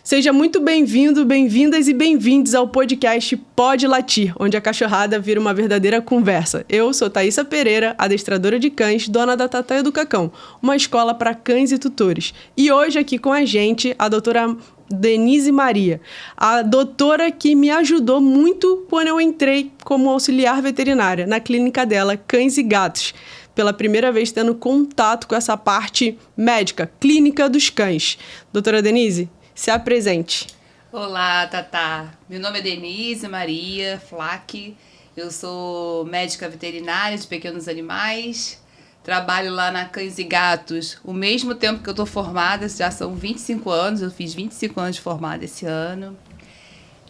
Seja muito bem-vindo, bem-vindas e bem-vindos ao podcast Pode Latir, onde a cachorrada vira uma verdadeira conversa. Eu sou Thaísa Pereira, adestradora de cães, dona da Tataia do Cacão, uma escola para cães e tutores. E hoje aqui com a gente, a doutora Denise Maria, a doutora que me ajudou muito quando eu entrei como auxiliar veterinária na clínica dela, Cães e Gatos. Pela primeira vez tendo contato com essa parte médica, clínica dos cães. Doutora Denise, se apresente. Olá, Tatá. Meu nome é Denise Maria Flack. Eu sou médica veterinária de pequenos animais. Trabalho lá na Cães e Gatos o mesmo tempo que eu estou formada, já são 25 anos. Eu fiz 25 anos de formada esse ano.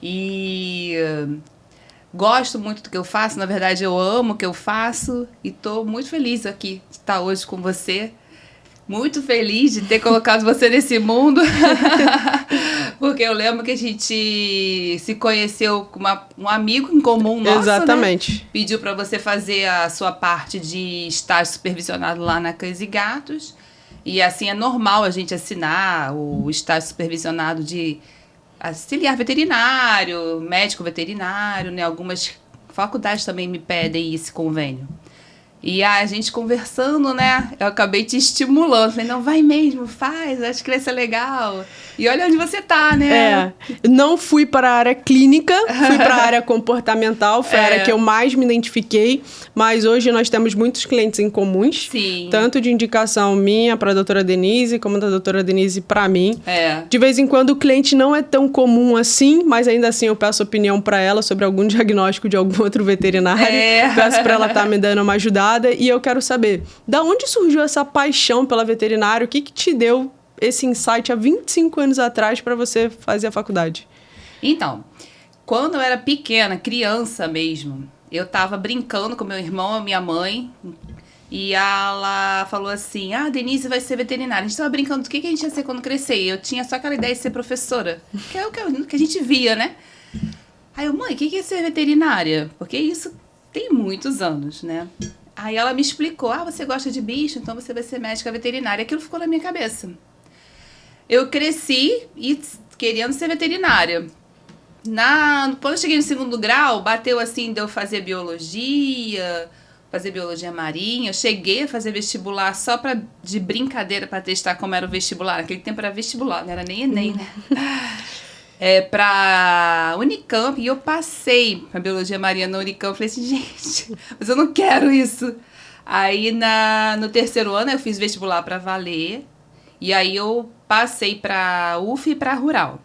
E gosto muito do que eu faço. Na verdade, eu amo o que eu faço. E estou muito feliz aqui de estar hoje com você. Muito feliz de ter colocado você nesse mundo, porque eu lembro que a gente se conheceu com um amigo em comum nosso, Exatamente. Né? Pediu para você fazer a sua parte de estágio supervisionado lá na Cães e Gatos, e assim é normal a gente assinar o estágio supervisionado de auxiliar veterinário, médico veterinário, né? Algumas faculdades também me pedem esse convênio. E a gente conversando, né? Eu acabei te estimulando. Falei, não, vai mesmo, faz, acho que vai ser legal. E olha onde você tá, né? Não fui para a área clínica, fui para a área comportamental, foi a área que eu mais me identifiquei, mas hoje nós temos muitos clientes em comuns. Sim. Tanto de indicação minha para a doutora Denise, como da doutora Denise para mim. De vez em quando o cliente não é tão comum assim, mas ainda assim eu peço opinião para ela sobre algum diagnóstico de algum outro veterinário. Peço para ela estar me dando uma ajudada. E eu quero saber, da onde surgiu essa paixão pela veterinária? O que te deu esse insight há 25 anos atrás para você fazer a faculdade? Então, quando eu era pequena, criança mesmo, eu estava brincando com meu irmão e minha mãe, e ela falou assim, Denise vai ser veterinária. A gente estava brincando do que a gente ia ser quando crescer. E eu tinha só aquela ideia de ser professora, que é o que a gente via, né? Aí eu, mãe, o que é ser veterinária? Porque isso tem muitos anos, né? Aí ela me explicou, você gosta de bicho, então você vai ser médica veterinária. Aquilo ficou na minha cabeça. Eu cresci querendo ser veterinária. Quando eu cheguei no 2º grau, bateu assim de eu fazer biologia marinha. Eu cheguei a fazer vestibular só de brincadeira para testar como era o vestibular. Naquele tempo era vestibular, não era nem Enem, né? Pra Unicamp, e eu passei pra biologia marinha na Unicamp. Falei assim, gente, mas eu não quero isso. Aí no 3º ano eu fiz vestibular pra valer, e aí eu passei pra UF e pra Rural.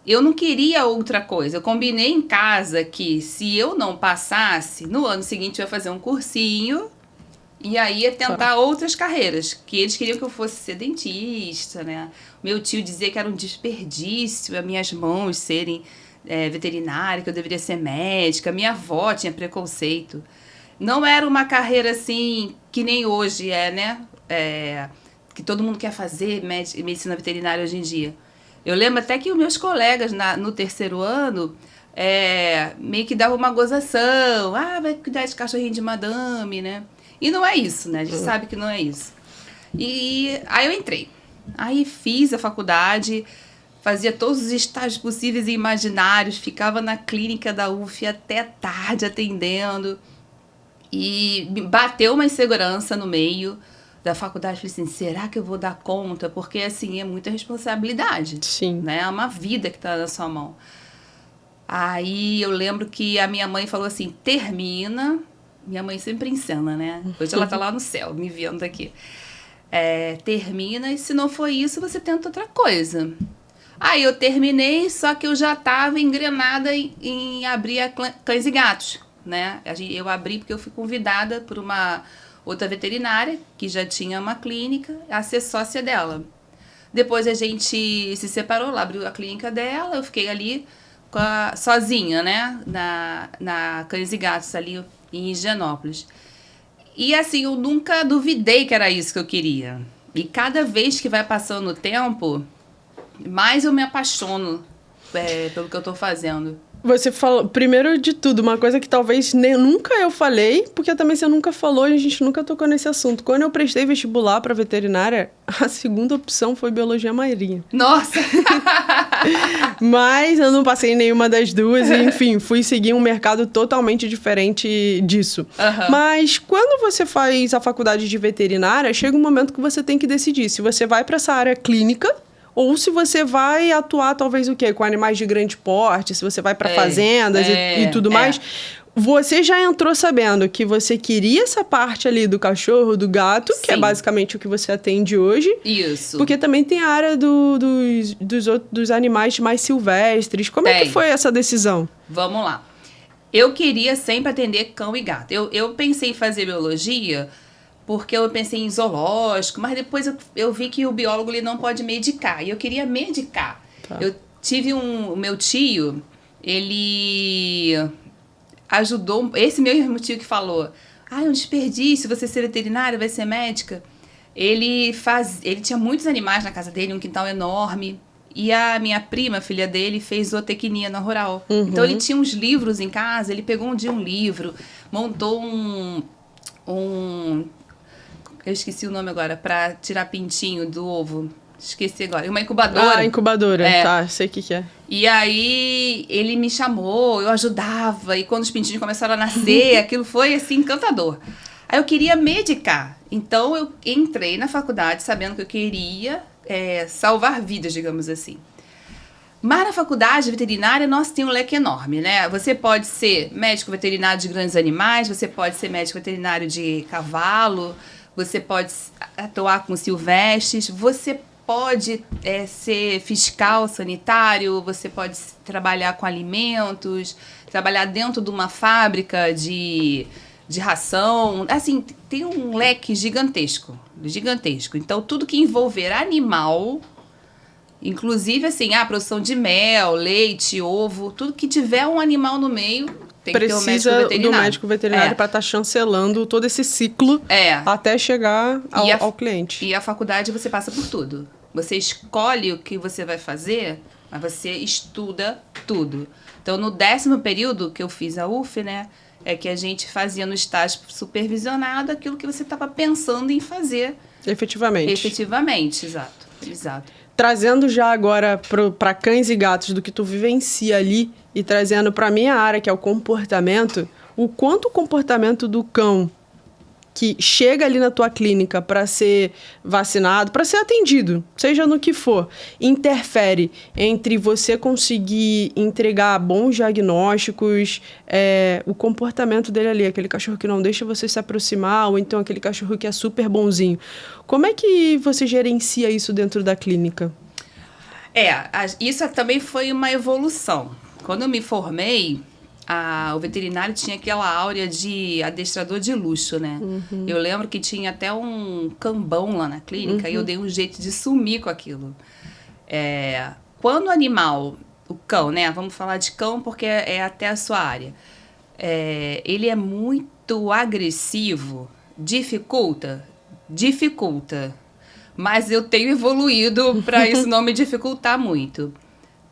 Eu não queria outra coisa. Eu combinei em casa que se eu não passasse, no ano seguinte eu ia fazer um cursinho e aí ia tentar outras carreiras, que eles queriam que eu fosse ser dentista, né? Meu tio dizia que era um desperdício as minhas mãos serem veterinária, que eu deveria ser médica. Minha avó tinha preconceito. Não era uma carreira assim, que nem hoje né? Que todo mundo quer fazer medicina veterinária hoje em dia. Eu lembro até que os meus colegas no 3º ano meio que davam uma gozação. Vai cuidar de cachorrinho de madame, né? E não é isso, né? A gente sabe que não é isso. E aí eu entrei. Aí fiz a faculdade, fazia todos os estágios possíveis e imaginários, ficava na clínica da UF até tarde atendendo. E me bateu uma insegurança no meio da faculdade. Falei assim, será que eu vou dar conta? Porque, assim, é muita responsabilidade. Sim. Né? É uma vida que está na sua mão. Aí eu lembro que a minha mãe falou assim, termina... Minha mãe sempre encena, né? Hoje ela tá lá no céu, me vendo aqui. Termina, e se não for isso, você tenta outra coisa. Aí eu terminei, só que eu já estava engrenada em abrir a Cães e Gatos, né? Eu abri porque eu fui convidada por uma outra veterinária, que já tinha uma clínica, a ser sócia dela. Depois a gente se separou, ela abriu a clínica dela, eu fiquei ali sozinha, né? Na Cães e Gatos, ali em Higienópolis. E assim, eu nunca duvidei que era isso que eu queria. E cada vez que vai passando o tempo, mais eu me apaixono pelo que eu estou fazendo. Você falou, primeiro de tudo, uma coisa que talvez nunca eu falei, porque também você nunca falou e a gente nunca tocou nesse assunto. Quando eu prestei vestibular para veterinária, a segunda opção foi biologia marinha. Nossa! Mas eu não passei em nenhuma das duas e, enfim, fui seguir um mercado totalmente diferente disso. Uhum. Mas quando você faz a faculdade de veterinária, chega um momento que você tem que decidir se você vai para essa área clínica ou se você vai atuar, talvez, o quê? Com animais de grande porte, se você vai para fazendas e tudo mais. Você já entrou sabendo que você queria essa parte ali do cachorro, do gato, que é basicamente o que você atende hoje. Isso. Porque também tem a área dos animais mais silvestres. Como é que foi essa decisão? Vamos lá. Eu queria sempre atender cão e gato. Eu pensei em fazer biologia porque eu pensei em zoológico, mas depois eu vi que o biólogo ele não pode medicar. E eu queria medicar. Tá. Eu tive o meu tio, ele ajudou... Esse meu tio que falou, é um desperdício você ser veterinária, vai ser médica. Ele tinha muitos animais na casa dele, um quintal enorme. E a minha prima, filha dele, fez zootecnia na rural. Uhum. Então, ele tinha uns livros em casa, ele pegou um dia um livro, montou eu esqueci o nome agora, para tirar pintinho do ovo. Esqueci agora. Uma incubadora. Ah, incubadora. Tá, sei o que é. E aí, ele me chamou, eu ajudava. E quando os pintinhos começaram a nascer, aquilo foi, assim, encantador. Aí, eu queria medicar. Então, eu entrei na faculdade sabendo que eu queria salvar vidas, digamos assim. Mas na faculdade veterinária, nossa, tem um leque enorme, né? Você pode ser médico veterinário de grandes animais, você pode ser médico veterinário de cavalo, você pode atuar com silvestres, você pode ser fiscal sanitário, você pode trabalhar com alimentos, trabalhar dentro de uma fábrica de ração. Assim, tem um leque gigantesco. Então, tudo que envolver animal, inclusive, assim, a produção de mel, leite, ovo, tudo que tiver um animal no meio... Tem que ter um médico veterinário. Precisa do médico veterinário para estar chancelando todo esse ciclo até chegar ao cliente. E a faculdade você passa por tudo. Você escolhe o que você vai fazer, mas você estuda tudo. Então, no 10º período que eu fiz a UF, né, é que a gente fazia no estágio supervisionado aquilo que você estava pensando em fazer. Efetivamente, exato. Trazendo já agora para cães e gatos do que tu vivencia ali e trazendo para a minha área, que é o comportamento, o quanto o comportamento do cão que chega ali na tua clínica para ser vacinado, para ser atendido, seja no que for, interfere entre você conseguir entregar bons diagnósticos, o comportamento dele ali, aquele cachorro que não deixa você se aproximar, ou então aquele cachorro que é super bonzinho. Como é que você gerencia isso dentro da clínica? Isso também foi uma evolução. Quando eu me formei, o veterinário tinha aquela áurea de adestrador de luxo, né? Uhum. Eu lembro que tinha até um cambão lá na clínica e eu dei um jeito de sumir com aquilo. Quando o animal, o cão, né? Vamos falar de cão porque é até a sua área. Ele é muito agressivo, dificulta. Mas eu tenho evoluído para isso não me dificultar muito.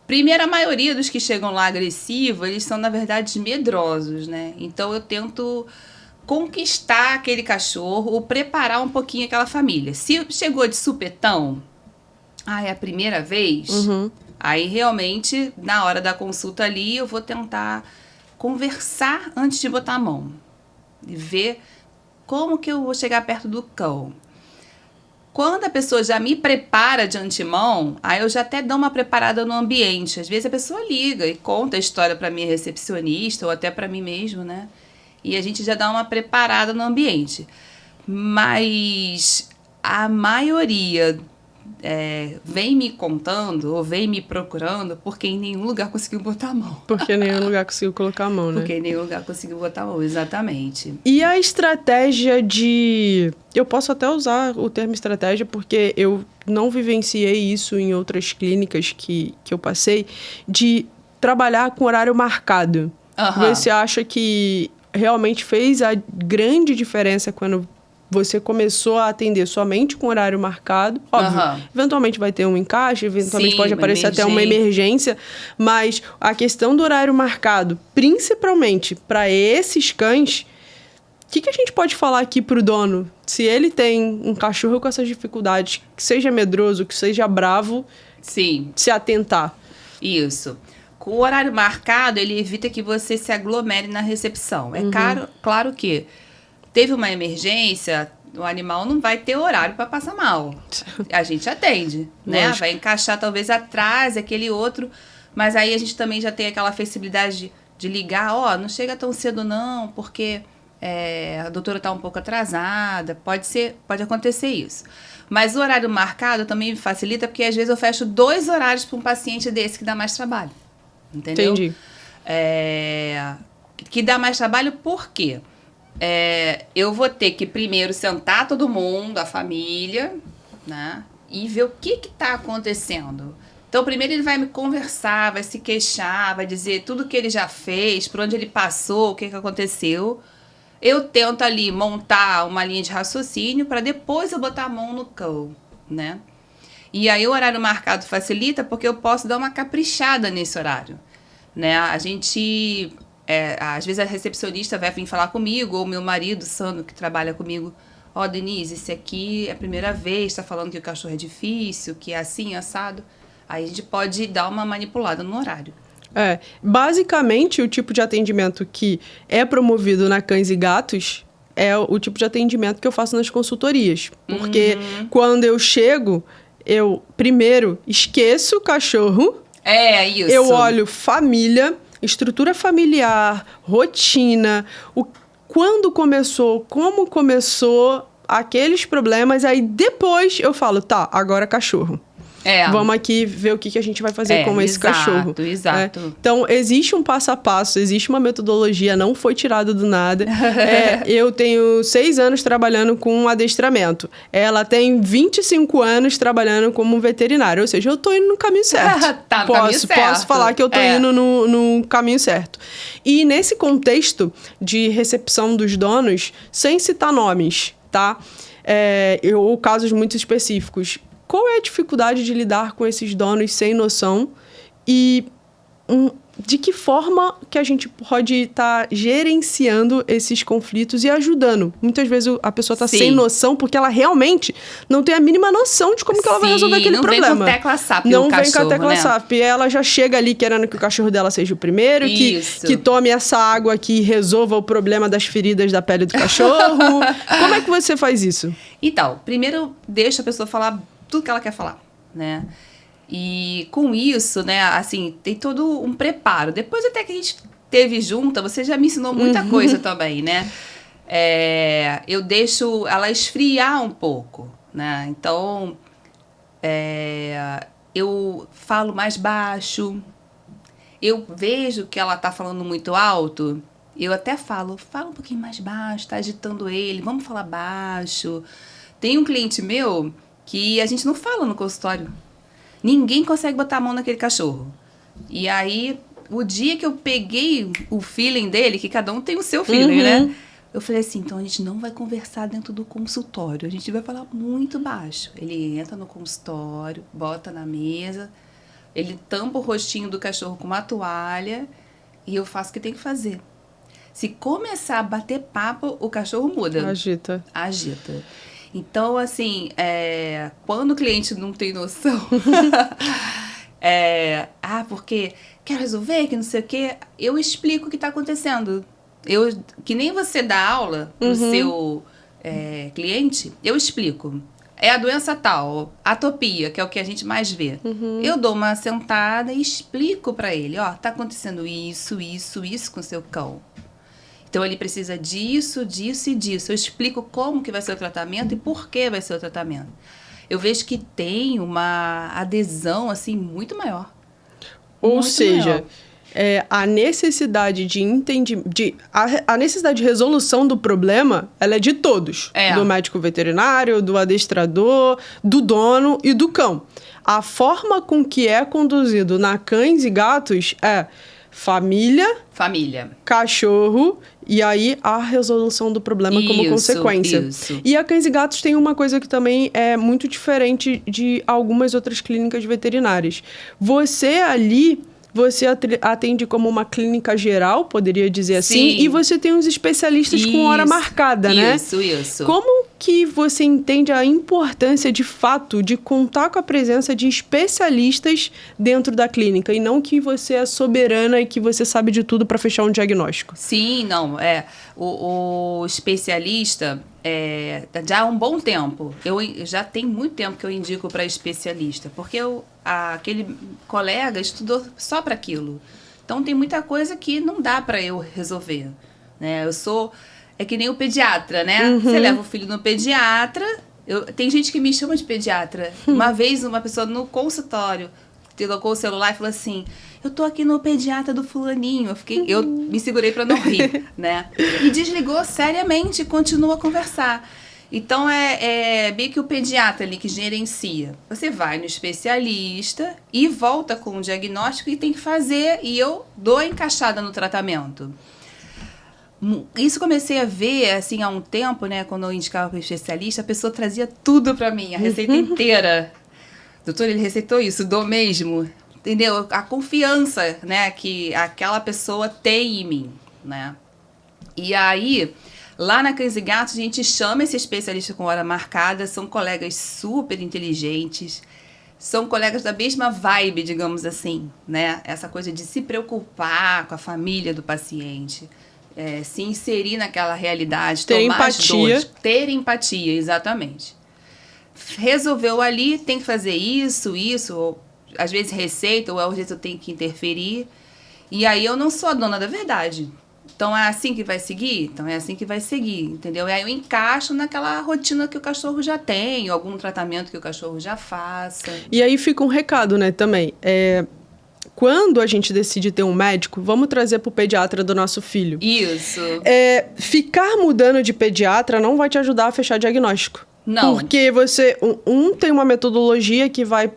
Primeiro, a maioria dos que chegam lá agressivos, eles são, na verdade, medrosos, né? Então, eu tento conquistar aquele cachorro ou preparar um pouquinho aquela família. Se chegou de supetão, é a primeira vez, aí, realmente, na hora da consulta ali, eu vou tentar conversar antes de botar a mão. E ver como que eu vou chegar perto do cão. Quando a pessoa já me prepara de antemão, aí eu já até dou uma preparada no ambiente. Às vezes a pessoa liga e conta a história para minha recepcionista ou até para mim mesmo, né? E a gente já dá uma preparada no ambiente. Mas a maioria vem me contando ou vem me procurando porque em nenhum lugar conseguiu botar a mão. Porque em nenhum lugar conseguiu colocar a mão, né? Porque em nenhum lugar conseguiu botar a mão, exatamente. E a estratégia de... Eu posso até usar o termo estratégia porque eu não vivenciei isso em outras clínicas que eu passei, de trabalhar com horário marcado. Você acha que realmente fez a grande diferença quando você começou a atender somente com horário marcado, óbvio, eventualmente vai ter um encaixe, eventualmente pode aparecer até uma emergência, mas a questão do horário marcado, principalmente para esses cães, o que a gente pode falar aqui pro dono? Se ele tem um cachorro com essas dificuldades, que seja medroso, que seja bravo, sim, se atentar. Isso. Com o horário marcado, ele evita que você se aglomere na recepção. É claro que teve uma emergência, o animal não vai ter horário para passar mal. A gente atende, né? Lógico. Vai encaixar talvez atrás aquele outro, mas aí a gente também já tem aquela flexibilidade de ligar, não chega tão cedo não, porque a doutora está um pouco atrasada, pode acontecer isso. Mas o horário marcado também facilita, porque às vezes eu fecho 2 horários para um paciente desse que dá mais trabalho. Entendeu? Entendi. Que dá mais trabalho por quê? Eu vou ter que primeiro sentar todo mundo, a família, né? E ver o que está acontecendo. Então, primeiro ele vai me conversar, vai se queixar, vai dizer tudo que ele já fez, por onde ele passou, o que aconteceu. Eu tento ali montar uma linha de raciocínio para depois eu botar a mão no cão, né? E aí o horário marcado facilita porque eu posso dar uma caprichada nesse horário, né? A gente, às vezes a recepcionista vai vir falar comigo, ou meu marido, Sandro, que trabalha comigo, Denise, esse aqui é a primeira vez, tá falando que o cachorro é difícil, que é assim, assado. Aí a gente pode dar uma manipulada no horário. Basicamente, o tipo de atendimento que é promovido na Cães e Gatos é o tipo de atendimento que eu faço nas consultorias. Porque quando eu chego, eu primeiro esqueço o cachorro. Isso. Eu olho família, estrutura familiar, rotina, quando começou, como começou, aqueles problemas. Aí depois eu falo, tá, agora cachorro. Vamos aqui ver o que a gente vai fazer com esse cachorro. Exato. Então, existe um passo a passo, existe uma metodologia, não foi tirado do nada. Eu tenho 6 anos trabalhando com adestramento. Ela tem 25 anos trabalhando como veterinário. Ou seja, eu tô indo no caminho certo. Tá no caminho certo. Posso falar que eu tô indo no caminho certo. E nesse contexto de recepção dos donos, sem citar nomes, tá? Ou casos muito específicos. Qual é a dificuldade de lidar com esses donos sem noção e de que forma que a gente pode estar gerenciando esses conflitos e ajudando? Muitas vezes a pessoa está sem noção porque ela realmente não tem a mínima noção de como que ela vai resolver aquele problema. Não vem com tecla SAP Não o cachorro, vem com a tecla né? SAP. E ela já chega ali querendo que o cachorro dela seja o primeiro, que tome essa água aqui e resolva o problema das feridas da pele do cachorro. Como é que você faz isso? Então, primeiro deixa a pessoa falar tudo que ela quer falar, né? E com isso, né, assim, tem todo um preparo. Depois até que a gente teve junta, você já me ensinou muita coisa também, né? Eu deixo ela esfriar um pouco, né? Então, eu falo mais baixo. Eu vejo que ela tá falando muito alto, eu até fala um pouquinho mais baixo, tá agitando ele, vamos falar baixo. Tem um cliente meu que a gente não fala no consultório. Ninguém consegue botar a mão naquele cachorro. E aí, o dia que eu peguei o feeling dele, que cada um tem o seu feeling, né? Eu falei assim, então a gente não vai conversar dentro do consultório. A gente vai falar muito baixo. Ele entra no consultório, bota na mesa, ele tampa o rostinho do cachorro com uma toalha e eu faço o que tem que fazer. Se começar a bater papo, o cachorro muda. Agita. Então, assim, quando o cliente não tem noção, porque quer resolver, que não sei o quê, eu explico o que está acontecendo. Que nem você dá aula pro seu cliente, eu explico. É a doença tal, atopia, que é o que a gente mais vê. Eu dou uma sentada e explico para ele, tá acontecendo isso com o seu cão. Então, ele precisa disso, disso e disso. Eu explico como que vai ser o tratamento e por que vai ser o tratamento. Eu vejo que tem uma adesão, assim, muito maior. Ou seja, a necessidade a necessidade de resolução do problema, ela é de todos. Do médico veterinário, do adestrador, do dono e do cão. A forma com que é conduzido na Cães e Gatos família, cachorro e aí a resolução do problema como consequência. Isso. E a Cães e Gatos tem uma coisa que também é muito diferente de algumas outras clínicas veterinárias. Você atende como uma clínica geral, poderia dizer assim, e você tem uns especialistas com hora marcada, né? Isso. Como que você entende a importância, de fato, de contar com a presença de especialistas dentro da clínica e não que você é soberana e que você sabe de tudo para fechar um diagnóstico? Sim, não. O especialista, já há um bom tempo, já tem muito tempo que eu indico para especialista, porque aquele colega estudou só para aquilo. Então, tem muita coisa que não dá para eu resolver, né? É que nem o pediatra, né? Você leva o filho no pediatra. Tem gente que me chama de pediatra. Uma vez, uma pessoa no consultório colocou o celular e falou assim: eu tô aqui no pediatra do fulaninho. Eu me segurei para não rir, né? E desligou seriamente e continuou a conversar. Então, é bem que o pediatra ali que gerencia. Você vai no especialista e volta com o diagnóstico e tem que fazer. E eu dou a encaixada no tratamento. Isso comecei a ver, assim, há um tempo, né? Quando eu indicava para o especialista, a pessoa trazia tudo para mim, a receita inteira. Doutor, ele receitou isso, dou mesmo. Entendeu? A confiança, né, que aquela pessoa tem em mim, né? E aí, lá na Cães e Gatos, a gente chama esse especialista com hora marcada, são colegas super inteligentes, são colegas da mesma vibe, digamos assim, né? Essa coisa de se preocupar com a família do paciente. Se inserir naquela realidade, ter tomar empatia. as dores, ter empatia, exatamente. Resolveu ali, tem que fazer isso, ou às vezes receita, ou às vezes eu tenho que interferir. E aí eu não sou a dona da verdade. Então é assim que vai seguir? Então é assim que vai seguir, entendeu? E aí eu encaixo naquela rotina que o cachorro já tem, ou algum tratamento que o cachorro já faça. E aí fica um recado, né, também. Quando a gente decide ter um médico, vamos trazer para o pediatra do nosso filho. Isso. Ficar mudando de pediatra não vai te ajudar a fechar diagnóstico. Não. Porque você... tem uma metodologia que vai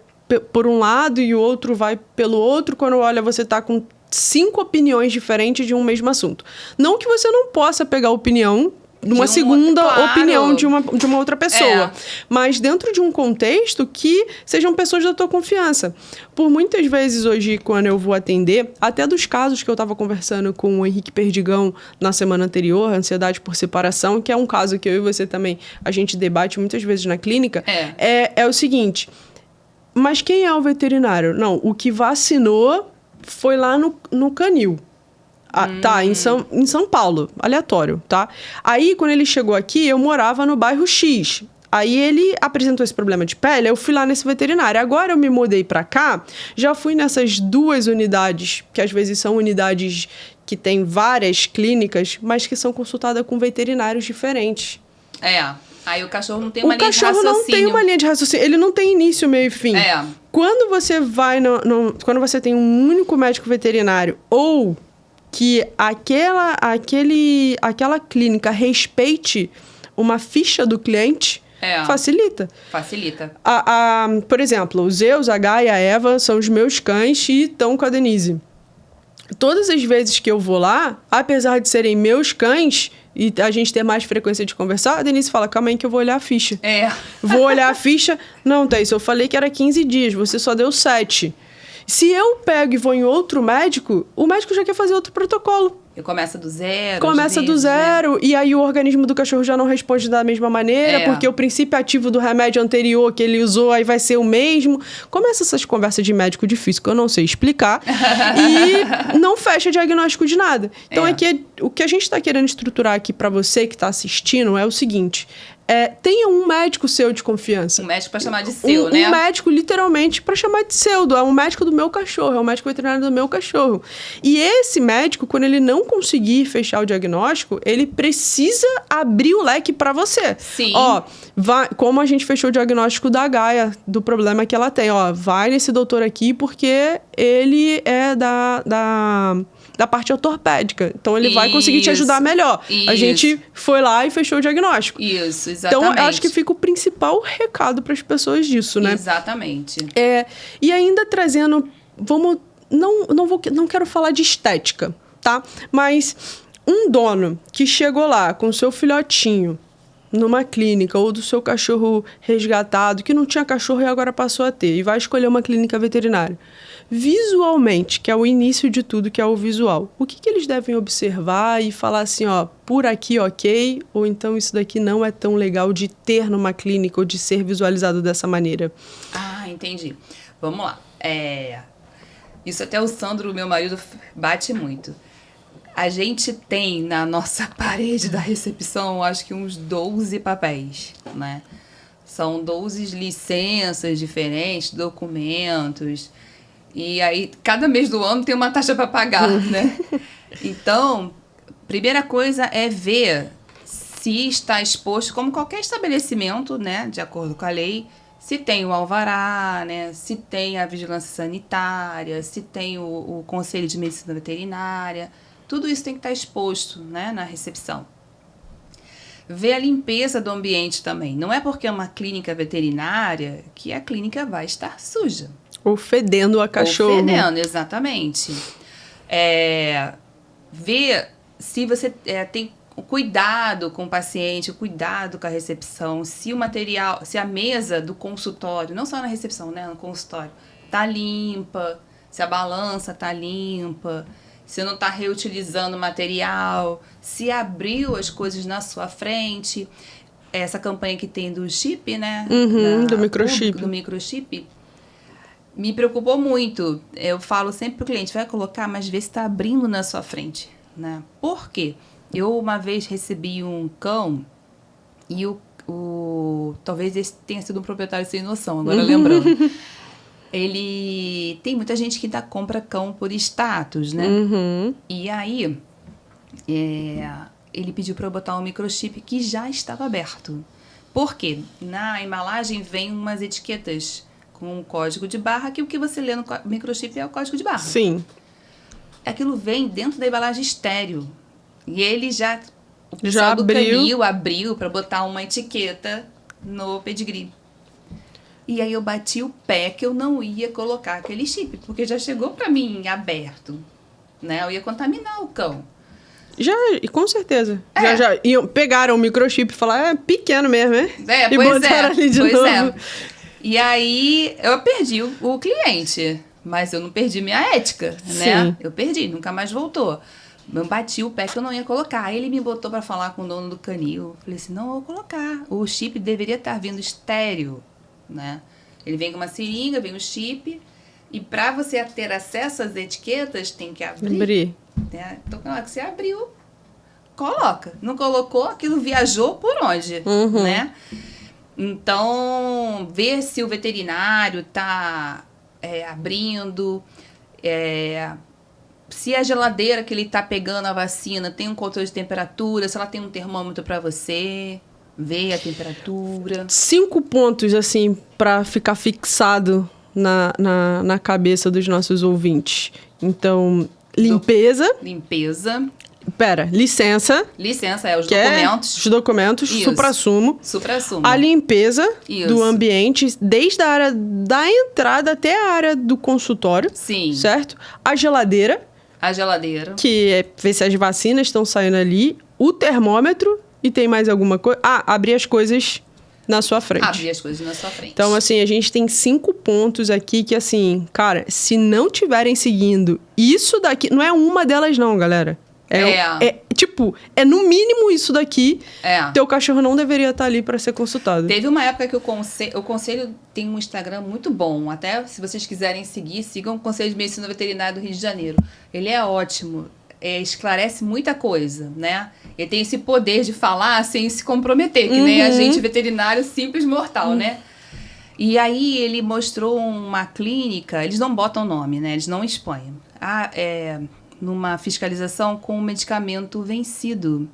por um lado e o outro vai pelo outro. Quando olha, você está com 5 opiniões diferentes de um mesmo assunto. Não que você não possa pegar a opinião de uma segunda opinião de uma outra pessoa. Mas dentro de um contexto que sejam pessoas da tua confiança. Por muitas vezes hoje, quando eu vou atender, até dos casos que eu estava conversando com o Henrique Perdigão na semana anterior, ansiedade por separação, que é um caso que eu e você também, a gente debate muitas vezes na clínica, é o seguinte: mas quem é o veterinário? Não, o que vacinou foi lá no canil. Tá, em São Paulo, aleatório, tá? Aí, quando ele chegou aqui, eu morava no bairro X. Aí ele apresentou esse problema de pele, eu fui lá nesse veterinário. Agora eu me mudei pra cá, já fui nessas 2 unidades, que às vezes são unidades que têm várias clínicas, mas que são consultadas com veterinários diferentes. Aí o cachorro não tem uma linha de raciocínio. O cachorro não tem uma linha de raciocínio, ele não tem início, meio e fim. Quando você vai quando você tem um único médico veterinário, ou que aquela clínica respeite uma ficha do cliente, facilita. Por exemplo, o Zeus, a Gaia e a Eva são os meus cães e estão com a Denise. Todas as vezes que eu vou lá, apesar de serem meus cães e a gente ter mais frequência de conversar, a Denise fala: calma aí que eu vou olhar a ficha. Vou olhar a ficha. Não, Thaís, eu falei que era 15 dias, você só deu 7. Se eu pego e vou em outro médico, o médico já quer fazer outro protocolo. E começa do zero. Começa do zero, né? E aí o organismo do cachorro já não responde da mesma maneira, porque o princípio ativo do remédio anterior que ele usou aí vai ser o mesmo. Começa essas conversas de médico difícil que eu não sei explicar e não fecha diagnóstico de nada. Então o que a gente está querendo estruturar aqui para você que está assistindo é o seguinte: tenha um médico seu de confiança. Um médico para chamar de seu, né? Um médico, literalmente, para chamar de seu. É um médico do meu cachorro, é um médico veterinário do meu cachorro. E esse médico, quando ele não conseguir fechar o diagnóstico, ele precisa abrir o leque para você. Sim. Como a gente fechou o diagnóstico da Gaia, do problema que ela tem. Vai nesse doutor aqui porque ele é da parte ortopédica. Então, ele vai conseguir te ajudar melhor. A gente foi lá e fechou o diagnóstico. Isso, exatamente. Então, eu acho que fica o principal recado para as pessoas disso, né? Exatamente. E ainda trazendo... não quero falar de estética, tá? Mas um dono que chegou lá com seu filhotinho numa clínica, ou do seu cachorro resgatado, que não tinha cachorro e agora passou a ter, e vai escolher uma clínica veterinária. Visualmente, que é o início de tudo, que é o visual, o que eles devem observar e falar assim, ó, por aqui ok, ou então isso daqui não é tão legal de ter numa clínica ou de ser visualizado dessa maneira? Ah, entendi. Vamos lá. Isso até o Sandro, meu marido, bate muito. A gente tem na nossa parede da recepção, acho que uns 12 papéis, né? São 12 licenças diferentes, documentos. E aí, cada mês do ano tem uma taxa para pagar, né? Então, primeira coisa é ver se está exposto, como qualquer estabelecimento, né? De acordo com a lei, se tem o alvará, né? Se tem a vigilância sanitária, se tem o Conselho de Medicina Veterinária. Tudo isso tem que estar exposto, né, na recepção. Ver a limpeza do ambiente também. Não é porque é uma clínica veterinária que a clínica vai estar suja. Ou fedendo a cachorro. Ou fedendo, exatamente. Ver se você tem cuidado com o paciente, cuidado com a recepção, se o material, se a mesa do consultório, não só na recepção, né, no consultório, tá limpa, se a balança tá limpa, se não está reutilizando material, se abriu as coisas na sua frente. Essa campanha que tem do chip, né? Do microchip. Do microchip, me preocupou muito. Eu falo sempre pro cliente, vai colocar, mas vê se está abrindo na sua frente, né? Por quê? Eu uma vez recebi um cão e talvez esse tenha sido um proprietário sem noção, agora lembrando. Ele tem muita gente que compra cão por status, né? E aí, ele pediu para eu botar um microchip que já estava aberto. Por quê? Na embalagem vem umas etiquetas com um código de barra, que o que você lê no microchip é o código de barra. Sim. Aquilo vem dentro da embalagem estéreo. E ele o pessoal do canil abriu para botar uma etiqueta no pedigree. E aí eu bati o pé que eu não ia colocar aquele chip, porque já chegou para mim aberto, né? Eu ia contaminar o cão. Com certeza. Já pegaram o microchip e falaram, é pequeno mesmo, né? E botaram ali de novo. E aí eu perdi o cliente, mas eu não perdi minha ética, né? Sim. Eu perdi, nunca mais voltou. Eu bati o pé que eu não ia colocar. Aí ele me botou para falar com o dono do canil. Falei assim, não, eu vou colocar. O chip deveria estar vindo estéreo, né? Ele vem com uma seringa, vem o chip, e para você ter acesso às etiquetas tem que abrir. Né? Então, na hora que você abriu, coloca. Não colocou, aquilo viajou por onde, né? Então, ver se o veterinário está abrindo, se a geladeira que ele está pegando a vacina tem um controle de temperatura, se ela tem um termômetro para você. Ver a temperatura. 5 pontos, assim, para ficar fixado na cabeça dos nossos ouvintes. Então, limpeza. Licença. Licença, os documentos. Os documentos, suprassumo. A limpeza do ambiente, desde a área da entrada até a área do consultório. Sim. Certo? A geladeira. Que é ver se as vacinas estão saindo ali. O termômetro. E tem mais alguma coisa? Abrir as coisas na sua frente. Então, assim, a gente tem 5 pontos aqui que, assim, cara, se não tiverem seguindo isso daqui... Não é uma delas não, galera. É no mínimo isso daqui. Teu cachorro não deveria estar ali para ser consultado. Teve uma época que o Conselho tem um Instagram muito bom. Até se vocês quiserem seguir, sigam o Conselho de Medicina Veterinária do Rio de Janeiro. Ele é ótimo. Esclarece muita coisa, né? Ele tem esse poder de falar sem se comprometer, que nem a gente veterinário simples mortal, né? E aí ele mostrou uma clínica, eles não botam nome, né? Eles não expõem. Numa fiscalização com um medicamento vencido.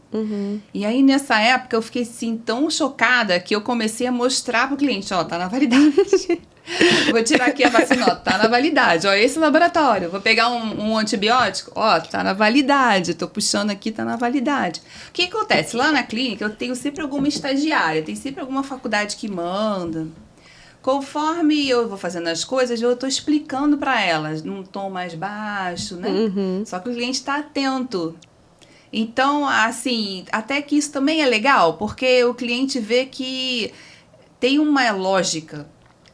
E aí, nessa época, eu fiquei assim, tão chocada que eu comecei a mostrar pro cliente, tá na validade. Vou tirar aqui a vacina, tá na validade. Esse laboratório. Vou pegar um antibiótico, tá na validade. Tô puxando aqui, tá na validade. O que acontece? Lá na clínica, eu tenho sempre alguma estagiária, tem sempre alguma faculdade que manda. Conforme eu vou fazendo as coisas, eu estou explicando para elas num tom mais baixo, né? Só que o cliente está atento. Então, assim, até que isso também é legal, porque o cliente vê que tem uma lógica.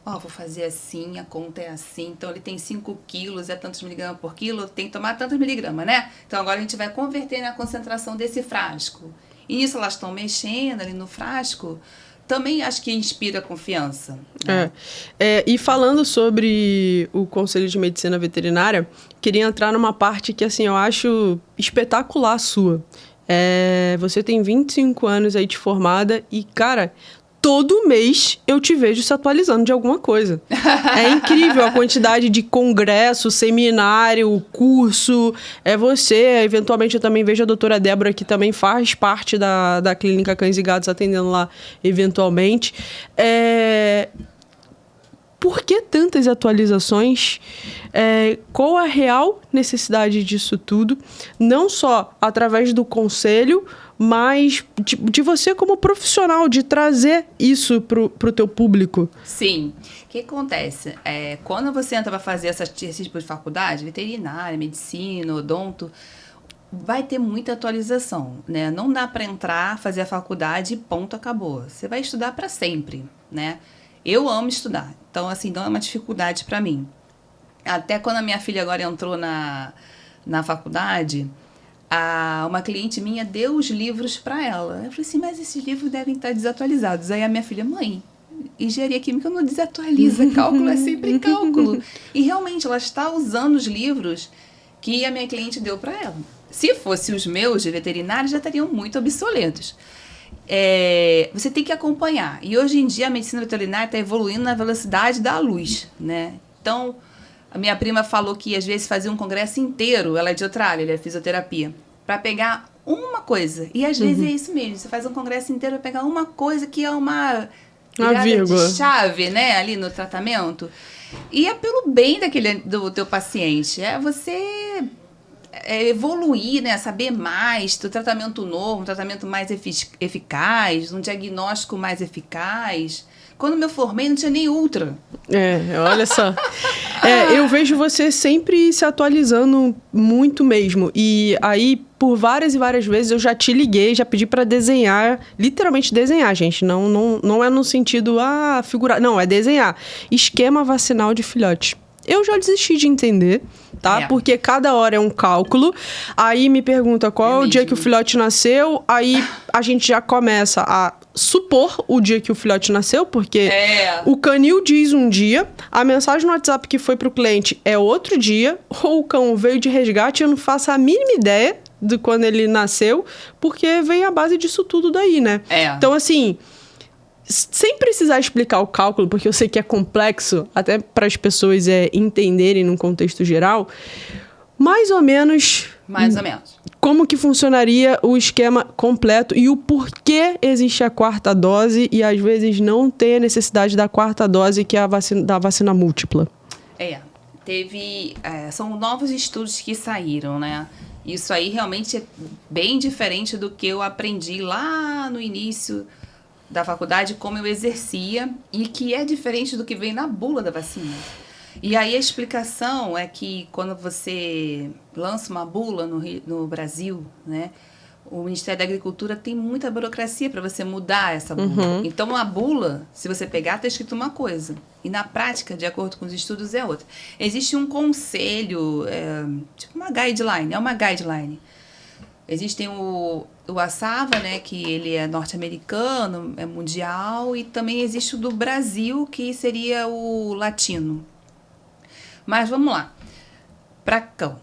Vou fazer assim, a conta é assim, então ele tem 5 quilos, é tantos miligramas por quilo, tem que tomar tantos miligramas, né? Então agora a gente vai converter na concentração desse frasco. E nisso elas estão mexendo ali no frasco, também acho que inspira confiança. Né? E falando sobre o Conselho de Medicina Veterinária, queria entrar numa parte que, assim, eu acho espetacular sua. Você tem 25 anos aí de formada e, cara, todo mês eu te vejo se atualizando de alguma coisa. É incrível a quantidade de congresso, seminário, curso. Eventualmente eu também vejo a doutora Débora, que também faz parte da Clínica Cães e Gatos, atendendo lá eventualmente. Por que tantas atualizações? Qual a real necessidade disso tudo? Não só através do conselho, mas de você como profissional, de trazer isso pro teu público. Sim. O que acontece? Quando você entra para fazer esse tipo de faculdade, veterinária, medicina, odonto, vai ter muita atualização, né? Não dá para entrar, fazer a faculdade e ponto, acabou. Você vai estudar para sempre, né? Eu amo estudar, então, assim, não é uma dificuldade para mim. Até quando a minha filha agora entrou na faculdade, uma cliente minha deu os livros para ela. Eu falei assim, mas esses livros devem estar desatualizados. Aí a minha filha, mãe, engenharia química não desatualiza, cálculo é sempre cálculo. E realmente ela está usando os livros que a minha cliente deu para ela. Se fosse os meus de veterinário, já estariam muito obsoletos. Você tem que acompanhar. E hoje em dia a medicina veterinária está evoluindo na velocidade da luz, né? Então, a minha prima falou que às vezes fazia um congresso inteiro, ela é de outra área, ela é fisioterapia, para pegar uma coisa. E às vezes é isso mesmo, você faz um congresso inteiro para pegar uma coisa que é uma virada de chave, né, ali no tratamento. E é pelo bem do teu paciente. Você evoluir, né, saber mais do tratamento novo, um tratamento mais eficaz, um diagnóstico mais eficaz. Quando me formei, não tinha nem ultra. Olha só. Eu vejo você sempre se atualizando muito mesmo. E aí, por várias e várias vezes, eu já te liguei, já pedi para desenhar. Literalmente desenhar, gente. Não é no sentido, figurar. Não, é desenhar. Esquema vacinal de filhote. Eu já desisti de entender, tá? Porque cada hora é um cálculo. Aí me pergunta qual é o dia que o filhote nasceu. Aí a gente já começa a supor o dia que o filhote nasceu, porque o canil diz um dia, a mensagem no WhatsApp que foi pro cliente é outro dia, ou o cão veio de resgate, eu não faço a mínima ideia de quando ele nasceu, porque vem a base disso tudo daí, né? Então, assim, sem precisar explicar o cálculo, porque eu sei que é complexo, até para as pessoas entenderem num contexto geral, mais ou menos como que funcionaria o esquema completo e o porquê existe a quarta dose e às vezes não ter a necessidade da quarta dose, que é a vacina múltipla. São novos estudos que saíram, né? Isso aí realmente é bem diferente do que eu aprendi lá no início da faculdade, como eu exercia, e que é diferente do que vem na bula da vacina. E aí a explicação é que quando você lança uma bula no Brasil, né, o Ministério da Agricultura tem muita burocracia para você mudar essa bula. Então, a bula, se você pegar, está escrito uma coisa. E na prática, de acordo com os estudos, é outra. Existe um conselho, tipo uma guideline, é uma guideline. Existem o ASAVA, né, que ele é norte-americano, é mundial, e também existe o do Brasil, que seria o latino. Mas vamos lá. Para cão,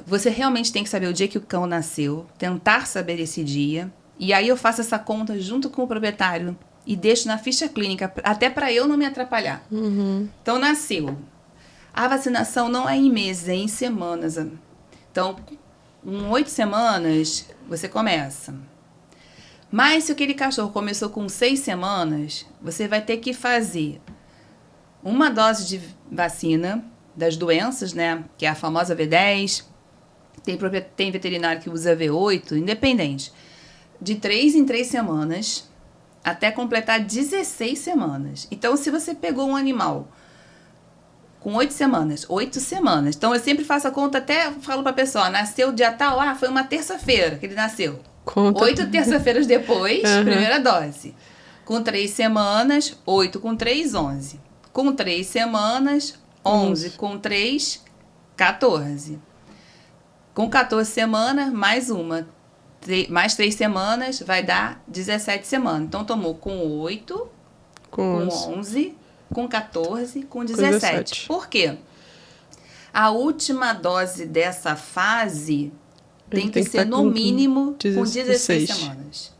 você realmente tem que saber o dia que o cão nasceu, tentar saber esse dia, e aí eu faço essa conta junto com o proprietário e deixo na ficha clínica, até para eu não me atrapalhar. Então, nasceu. A vacinação não é em meses, é em semanas. Então, com 8 semanas, você começa. Mas se aquele cachorro começou com 6 semanas, você vai ter que fazer uma dose de vacina das doenças, né? Que é a famosa V10. Tem veterinário que usa V8, independente. De 3 em 3 semanas. até completar 16 semanas. Então, se você pegou um animal com 8 semanas. Então, eu sempre faço a conta, até falo pra pessoa, nasceu dia tal, foi uma terça-feira que ele nasceu. Conta. 8 terça-feiras depois, primeira dose. Com 3 semanas, 8 com 3, 11. Com 3 semanas, 11 com 3, 14. Com 14 semanas, mais uma. Mais 3 semanas, vai dar 17 semanas. Então, tomou com 8, com 11, com 14, com 17. Por quê? A última dose dessa fase tem que ser, no mínimo, com 16 semanas.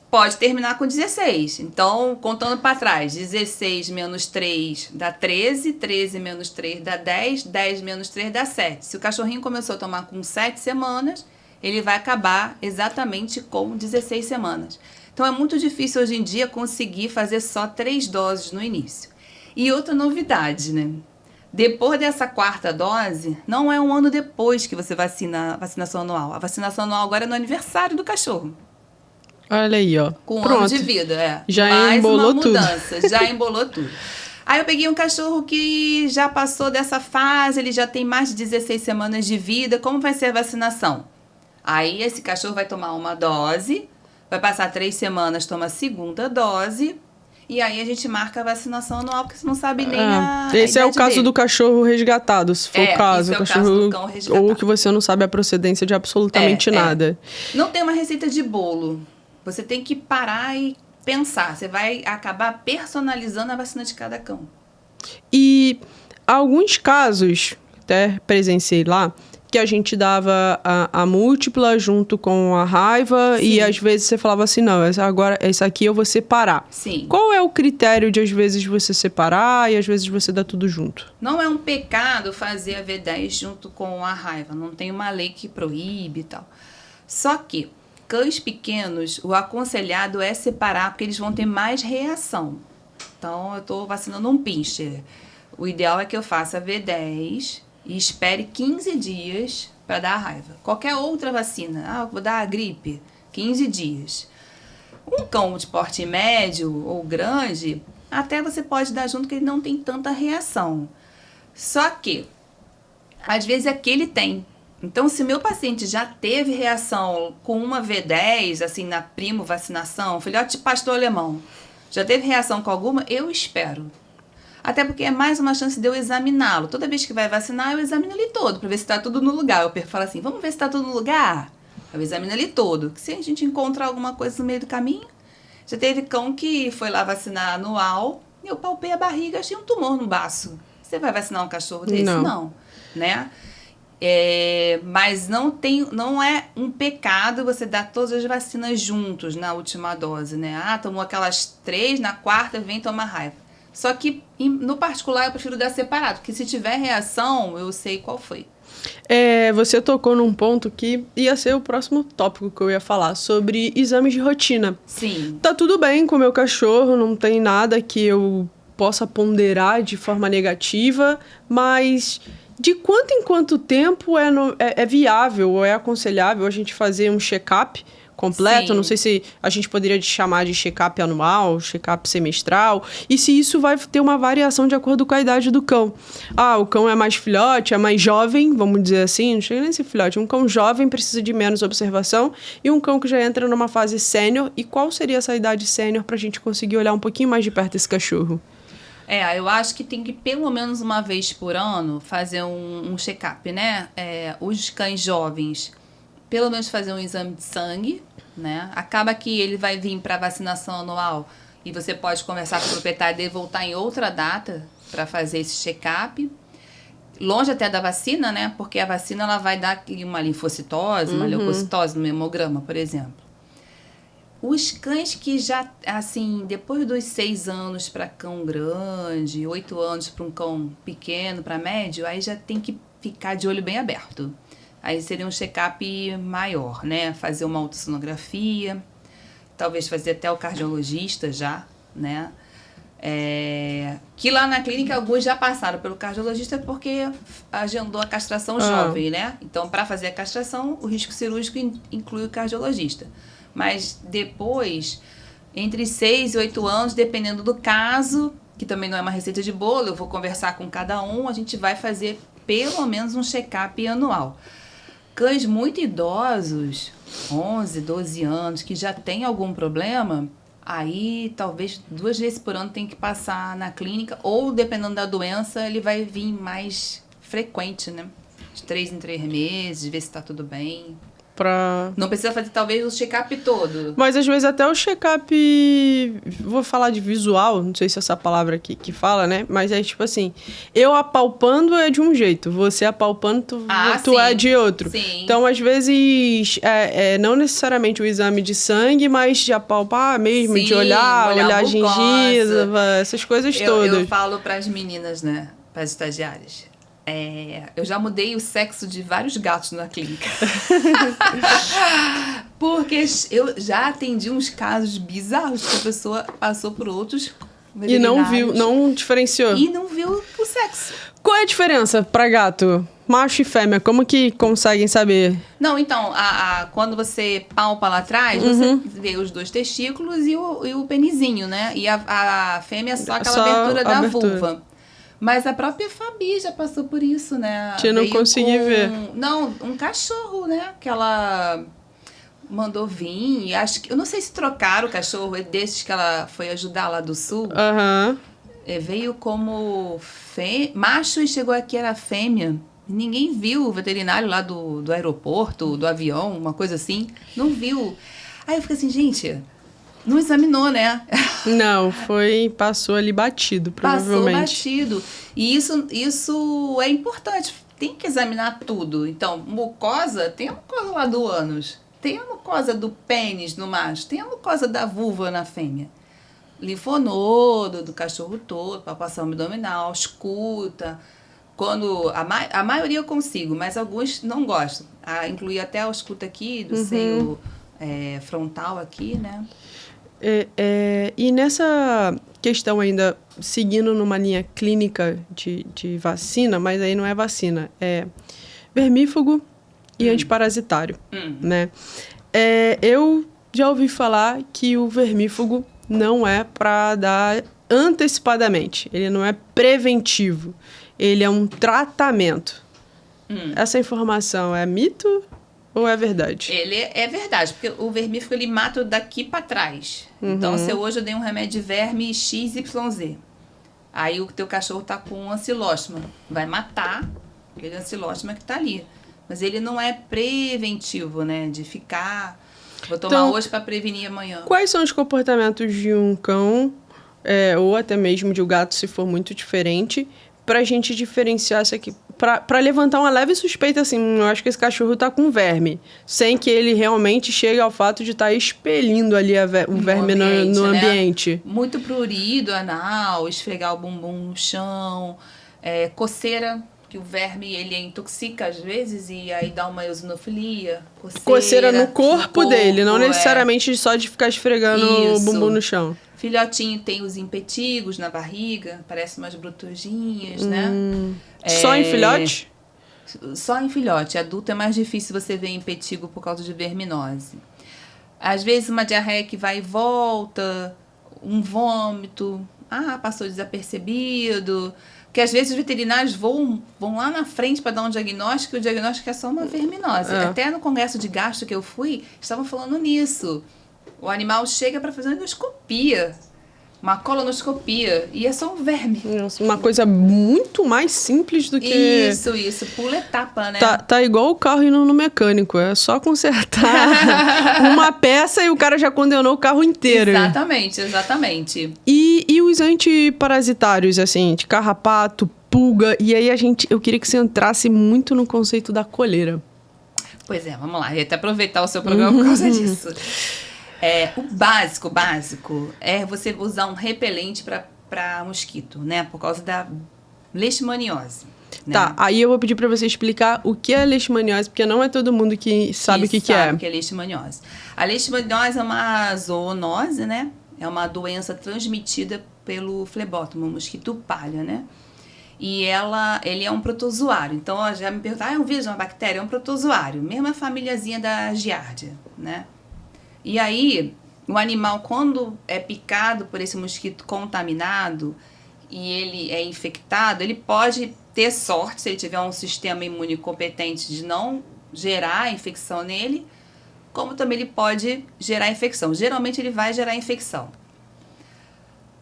Pode terminar com 16. Então, contando para trás, 16 menos 3 dá 13, 13 menos 3 dá 10, 10 menos 3 dá 7. Se o cachorrinho começou a tomar com 7 semanas, ele vai acabar exatamente com 16 semanas. Então, é muito difícil hoje em dia conseguir fazer só 3 doses no início. E outra novidade, né? Depois dessa 4ª dose, não é um ano depois que você vacina a vacinação anual. A vacinação anual agora é no aniversário do cachorro. Olha aí, ó. Com um ano de vida, Já mais embolou uma mudança, tudo. Já embolou tudo. Aí eu peguei um cachorro que já passou dessa fase, ele já tem mais de 16 semanas de vida. Como vai ser a vacinação? Aí esse cachorro vai tomar uma dose, vai passar 3 semanas, toma a 2ª dose, e aí a gente marca a vacinação anual, porque você não sabe nem a Esse é o caso dele. do cachorro resgatado, se for o caso. Esse é o caso do cão resgatado. Ou que você não sabe a procedência de absolutamente nada. Não tem uma receita de bolo. Você tem que parar e pensar. Você vai acabar personalizando a vacina de cada cão. E alguns casos, até presenciei lá, que a gente dava a múltipla junto com a raiva. Sim. E às vezes você falava assim, não, essa aqui eu vou separar. Sim. Qual é o critério de às vezes você separar e às vezes você dá tudo junto? Não é um pecado fazer a V10 junto com a raiva. Não tem uma lei que proíbe e tal. Só que cães pequenos, o aconselhado é separar, porque eles vão ter mais reação. Então, eu estou vacinando um pincher. O ideal é que eu faça V10 e espere 15 dias para dar a raiva. Qualquer outra vacina, vou dar a gripe, 15 dias. Um cão de porte médio ou grande, até você pode dar junto, que ele não tem tanta reação. Só que, às vezes, aquele tem. Então, se meu paciente já teve reação com uma V10, assim, na primo vacinação, filhote de pastor alemão, já teve reação com alguma, eu espero. Até porque é mais uma chance de eu examiná-lo. Toda vez que vai vacinar, eu examino ele todo, para ver se está tudo no lugar. Eu falo assim, vamos ver se está tudo no lugar? Eu examino ele todo. Se a gente encontrar alguma coisa no meio do caminho, já teve cão que foi lá vacinar anual, e eu palpei a barriga, achei um tumor no baço. Você vai vacinar um cachorro desse? Não. Né? Mas não é um pecado você dar todas as vacinas juntos na última dose, né? Tomou aquelas 3, na 4ª vem tomar raiva. Só que, no particular, eu prefiro dar separado, porque se tiver reação, eu sei qual foi. Você tocou num ponto que ia ser o próximo tópico que eu ia falar, sobre exames de rotina. Sim. Tá tudo bem com o meu cachorro, não tem nada que eu possa ponderar de forma negativa, mas de quanto em quanto tempo é viável ou é aconselhável a gente fazer um check-up completo? Sim. Não sei se a gente poderia chamar de check-up anual, check-up semestral, e se isso vai ter uma variação de acordo com a idade do cão. O cão é mais filhote, é mais jovem, vamos dizer assim, não chega nem a ser filhote, um cão jovem precisa de menos observação, e um cão que já entra numa fase sênior, e qual seria essa idade sênior para a gente conseguir olhar um pouquinho mais de perto esse cachorro? Eu acho que tem que, pelo menos uma vez por ano, fazer um check-up, né? Os cães jovens, pelo menos fazer um exame de sangue, né? Acaba que ele vai vir para vacinação anual e você pode conversar com o proprietário dele voltar em outra data para fazer esse check-up. Longe até da vacina, né? Porque a vacina ela vai dar uma linfocitose, uma leucocitose no hemograma, por exemplo. Os cães que já, assim, depois dos 6 anos para cão grande, 8 anos para um cão pequeno, para médio, aí já tem que ficar de olho bem aberto. Aí seria um check-up maior, né? Fazer uma ultrassonografia, talvez fazer até o cardiologista já, né? Que lá na clínica alguns já passaram pelo cardiologista porque agendou a castração jovem, né? Então, para fazer a castração, o risco cirúrgico inclui o cardiologista. Mas depois, Entre 6 e 8 anos, dependendo do caso, que também não é uma receita de bolo, eu vou conversar com cada um, a gente vai fazer pelo menos um check-up anual. Cães muito idosos, 11, 12 anos, que já tem algum problema, aí talvez 2 vezes por ano tem que passar na clínica, ou dependendo da doença, ele vai vir mais frequente, né? De 3 em 3 meses, ver se tá tudo bem. Não precisa fazer, talvez, o check-up todo. Mas, às vezes, até o check-up... Vou falar de visual, não sei se é essa palavra aqui que fala, né? Mas é tipo assim, eu apalpando é de um jeito, você apalpando, tu é de outro. Sim. Então, às vezes, não necessariamente o exame de sangue, mas de apalpar mesmo, Sim, de olhar a gengiva, essas coisas todas. Eu falo pras meninas, né? Pras estagiárias. Eu já mudei o sexo de vários gatos na clínica. Porque eu já atendi uns casos bizarros que a pessoa passou por outros e não viu, não diferenciou. E não viu o sexo. Qual é a diferença pra gato? Macho e fêmea, como que conseguem saber? Não, então, quando você palpa lá atrás, você vê os 2 testículos e o penizinho, né? E a fêmea é só aquela abertura da vulva. Mas a própria Fabi já passou por isso, né? Que eu não consegui ver. Não, um cachorro, né? Que ela mandou vir. Eu não sei se trocaram o cachorro, desses que ela foi ajudar lá do sul. Veio como macho e chegou aqui, era fêmea. Ninguém viu o veterinário lá do aeroporto, do avião, uma coisa assim. Não viu. Aí eu fiquei assim, gente... Não examinou, né? Não, passou ali batido, provavelmente. Passou batido. E isso é importante. Tem que examinar tudo. Então, mucosa, tem a mucosa lá do ânus. Tem a mucosa do pênis no macho. Tem a mucosa da vulva na fêmea. Linfonodo do cachorro todo, palpação abdominal, escuta. Quando a maioria eu consigo, mas alguns não gostam. Incluir até a escuta aqui, do seio frontal aqui, né? E nessa questão ainda, seguindo numa linha clínica de vacina, mas aí não é vacina, é vermífugo e antiparasitário, né? Eu já ouvi falar que o vermífugo não é para dar antecipadamente, ele não é preventivo, ele é um tratamento. Essa informação é mito? Ou é verdade? Ele é verdade, porque o vermífugo ele mata daqui para trás. Então, se hoje eu dei um remédio de verme XYZ, aí o teu cachorro tá com um ancilóstoma, vai matar aquele ancilóstoma que tá ali. Mas ele não é preventivo, né? De ficar... Vou tomar hoje para prevenir amanhã. Quais são os comportamentos de um cão, ou até mesmo de um gato, se for muito diferente, pra gente diferenciar isso aqui? Pra levantar uma leve suspeita, assim, eu acho que esse cachorro tá com verme, sem que ele realmente chegue ao fato de estar expelindo ali o verme no ambiente. Né? Muito prurido anal, esfregar o bumbum no chão, coceira, que o verme ele intoxica às vezes e aí dá uma eosinofilia. Coceira no corpo dele, não necessariamente só de ficar esfregando o bumbum no chão. Filhotinho tem os impetigos na barriga, parece umas brutojinhas, né? Só em filhote? Só em filhote. Adulto é mais difícil você ver impetigo por causa de verminose. Às vezes uma diarreia que vai e volta, um vômito, passou desapercebido. Porque às vezes os veterinários vão lá na frente para dar um diagnóstico, e o diagnóstico é só uma verminose. Até no congresso de gastro que eu fui, estavam falando nisso. O animal chega para fazer uma endoscopia, uma colonoscopia, e é só um verme. Nossa, uma coisa muito mais simples do que... Isso, pula etapa, né? Tá igual o carro indo no mecânico, é só consertar uma peça e o cara já condenou o carro inteiro. Exatamente. E os antiparasitários, assim, de carrapato, pulga, e aí eu queria que você entrasse muito no conceito da coleira. Pois é, vamos lá, ia até aproveitar o seu programa por causa disso. O básico é você usar um repelente para mosquito, né? Por causa da leishmaniose. Né? Tá, aí eu vou pedir para você explicar o que é leishmaniose, porque não é todo mundo que sabe o que é. Sabe o que é leishmaniose. A leishmaniose é uma zoonose, né? É uma doença transmitida pelo flebótomo, mosquito palha, né? E ele é um protozoário. Então, já me perguntaram, é um vírus, uma bactéria? É um protozoário. Mesma famíliazinha da giardia, né? E aí, O animal, quando é picado por esse mosquito contaminado e ele é infectado, ele pode ter sorte, se ele tiver um sistema imune competente, de não gerar infecção nele, como também ele pode gerar infecção. Geralmente ele vai gerar infecção.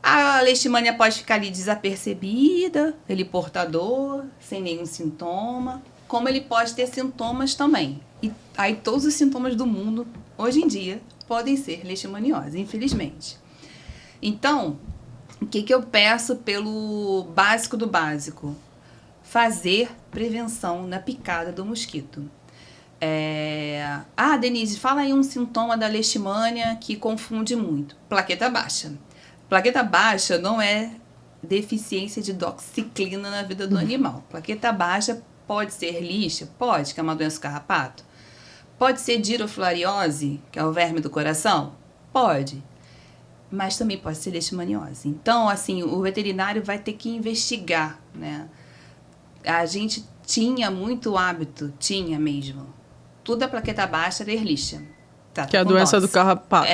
A leishmania pode ficar ali desapercebida, ele portador, sem nenhum sintoma, como ele pode ter sintomas também. E aí todos os sintomas do mundo, hoje em dia, podem ser leishmaniose, infelizmente. Então, o que eu peço pelo básico do básico? Fazer prevenção na picada do mosquito. Denise, fala aí um sintoma da leishmania que confunde muito. Plaqueta baixa. Plaqueta baixa não é deficiência de doxiciclina na vida do animal. Plaqueta baixa pode ser lixa? Pode, que é uma doença do carrapato. Pode ser dirofilariose, que é o verme do coração? Pode. Mas também pode ser leishmaniose. Então, assim, o veterinário vai ter que investigar, né? A gente tinha muito hábito, tinha mesmo. Tudo a plaqueta baixa era erlixa. Que é a doença do carrapato.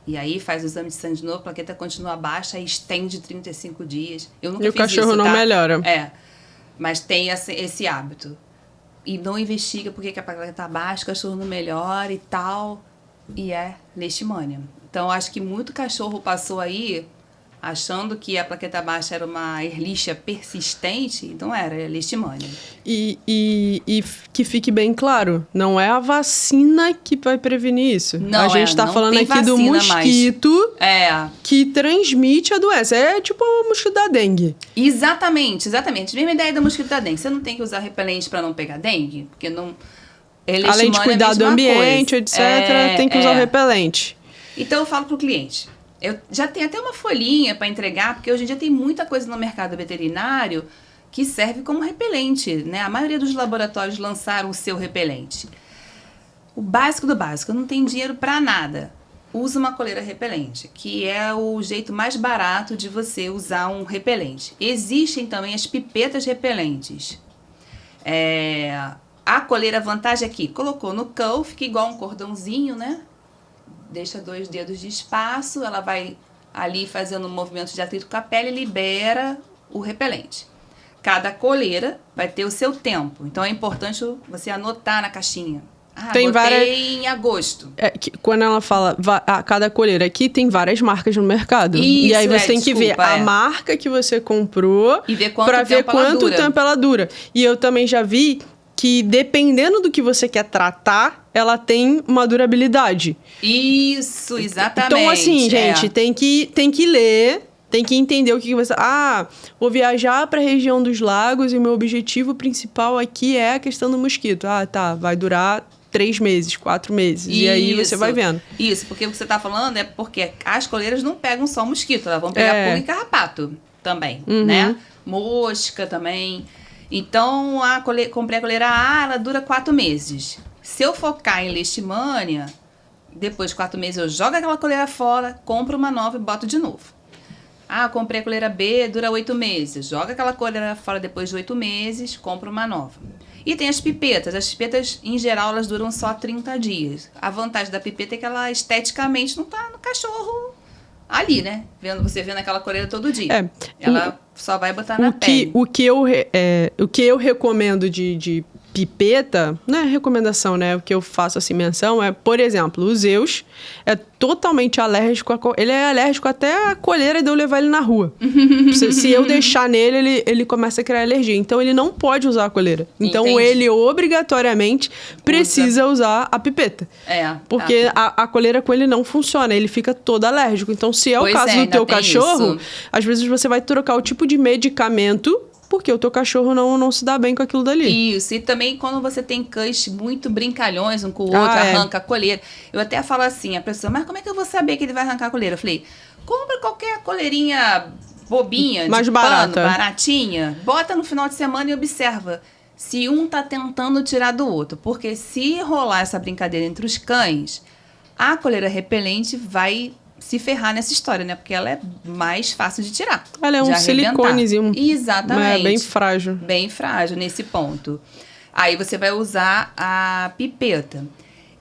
E aí faz o exame de sangue de novo, a plaqueta continua baixa e estende 35 dias. Eu nunca fiz isso, tá? E o cachorro não melhora. Mas tem esse hábito. E não investiga porque a plaqueta tá baixa, o cachorro não melhora e tal. E é leishmania. Então, acho que muito cachorro passou aí achando que a plaqueta baixa era uma erlicha persistente, então era leishmania. E que fique bem claro, não é a vacina que vai prevenir isso. A gente está falando aqui do mosquito que transmite a doença. É tipo o mosquito da dengue. Exatamente. Mesma ideia do mosquito da dengue. Você não tem que usar repelente para não pegar dengue, porque não... Além de cuidar do ambiente, etc., tem que usar o repelente. Então, eu falo pro cliente... Eu já tenho até uma folhinha para entregar, porque hoje em dia tem muita coisa no mercado veterinário que serve como repelente, né? A maioria dos laboratórios lançaram o seu repelente. O básico do básico, eu não tenho dinheiro para nada. Usa uma coleira repelente, que é o jeito mais barato de você usar um repelente. Existem também as pipetas repelentes. A coleira, a vantagem aqui, colocou no cão, fica igual um cordãozinho, né? Deixa 2 dedos de espaço, ela vai ali fazendo um movimento de atrito com a pele e libera o repelente. Cada coleira vai ter o seu tempo, então é importante você anotar na caixinha. Botei em agosto. Quando ela fala cada coleira aqui, tem várias marcas no mercado. Isso, e aí você tem que ver a marca que você comprou e ver quanto tempo ela dura. E eu também já vi que dependendo do que você quer tratar, ela tem uma durabilidade. Isso, exatamente. Então, assim, gente, tem que ler, tem que entender o que você... vou viajar para a região dos lagos e o meu objetivo principal aqui é a questão do mosquito. Vai durar 3 meses, 4 meses. Isso, e aí você vai vendo. Isso, porque o que você está falando é porque as coleiras não pegam só mosquito, elas vão pegar pulga e carrapato também, né? Mosca também... Então, comprei a coleira ela dura 4 meses. Se eu focar em leishmania, depois de 4 meses eu jogo aquela coleira fora, compro uma nova e boto de novo. Comprei a coleira B, dura 8 meses. Joga aquela coleira fora depois de 8 meses, compro uma nova. E tem as pipetas. As pipetas, em geral, elas duram só 30 dias. A vantagem da pipeta é que ela esteticamente não tá no cachorro ali, né? Você vendo aquela coleira todo dia. Ela só vai botar na pele. O que eu recomendo de pipeta, não é recomendação, né? O que eu faço assim, menção é, por exemplo, o Zeus é totalmente alérgico ele é alérgico até a coleira de eu levar ele na rua. Se eu deixar nele, ele começa a criar alergia. Então, ele não pode usar a coleira. Então, ele obrigatoriamente precisa usar a pipeta. Porque a coleira com ele não funciona. Ele fica todo alérgico. Então, se é o caso do teu cachorro, às vezes você vai trocar o tipo de medicamento porque o teu cachorro não se dá bem com aquilo dali. Isso, e também quando você tem cães muito brincalhões um com o outro, arranca a coleira. Eu até falo assim, a pessoa, mas como é que eu vou saber que ele vai arrancar a coleira? Eu falei, compra qualquer coleirinha bobinha, mais de barata, pano, baratinha, bota no final de semana e observa se um tá tentando tirar do outro. Porque se rolar essa brincadeira entre os cães, a coleira repelente vai se ferrar nessa história, né? Porque ela é mais fácil de tirar. Ela é um siliconezinho. Exatamente. É bem frágil. Bem frágil nesse ponto. Aí você vai usar a pipeta.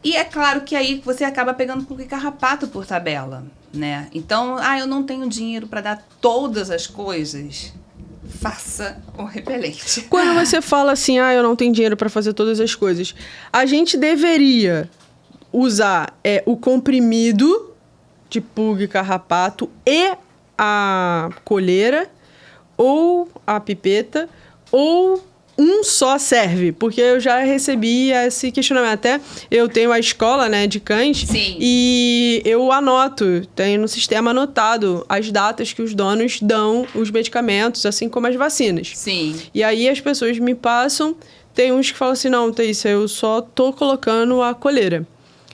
E é claro que aí você acaba pegando pulga e carrapato por tabela, né? Então, eu não tenho dinheiro para dar todas as coisas. Faça o repelente. Quando você fala assim, eu não tenho dinheiro para fazer todas as coisas, a gente deveria usar o comprimido de pulga e carrapato e a coleira, ou a pipeta, ou um só serve, porque eu já recebi esse questionamento. Até eu tenho a escola, né, de cães. Sim. E eu anoto, tenho no sistema anotado as datas que os donos dão os medicamentos, assim como as vacinas. Sim. E aí as pessoas me passam, tem uns que falam assim, não, Thaís, eu só tô colocando a coleira.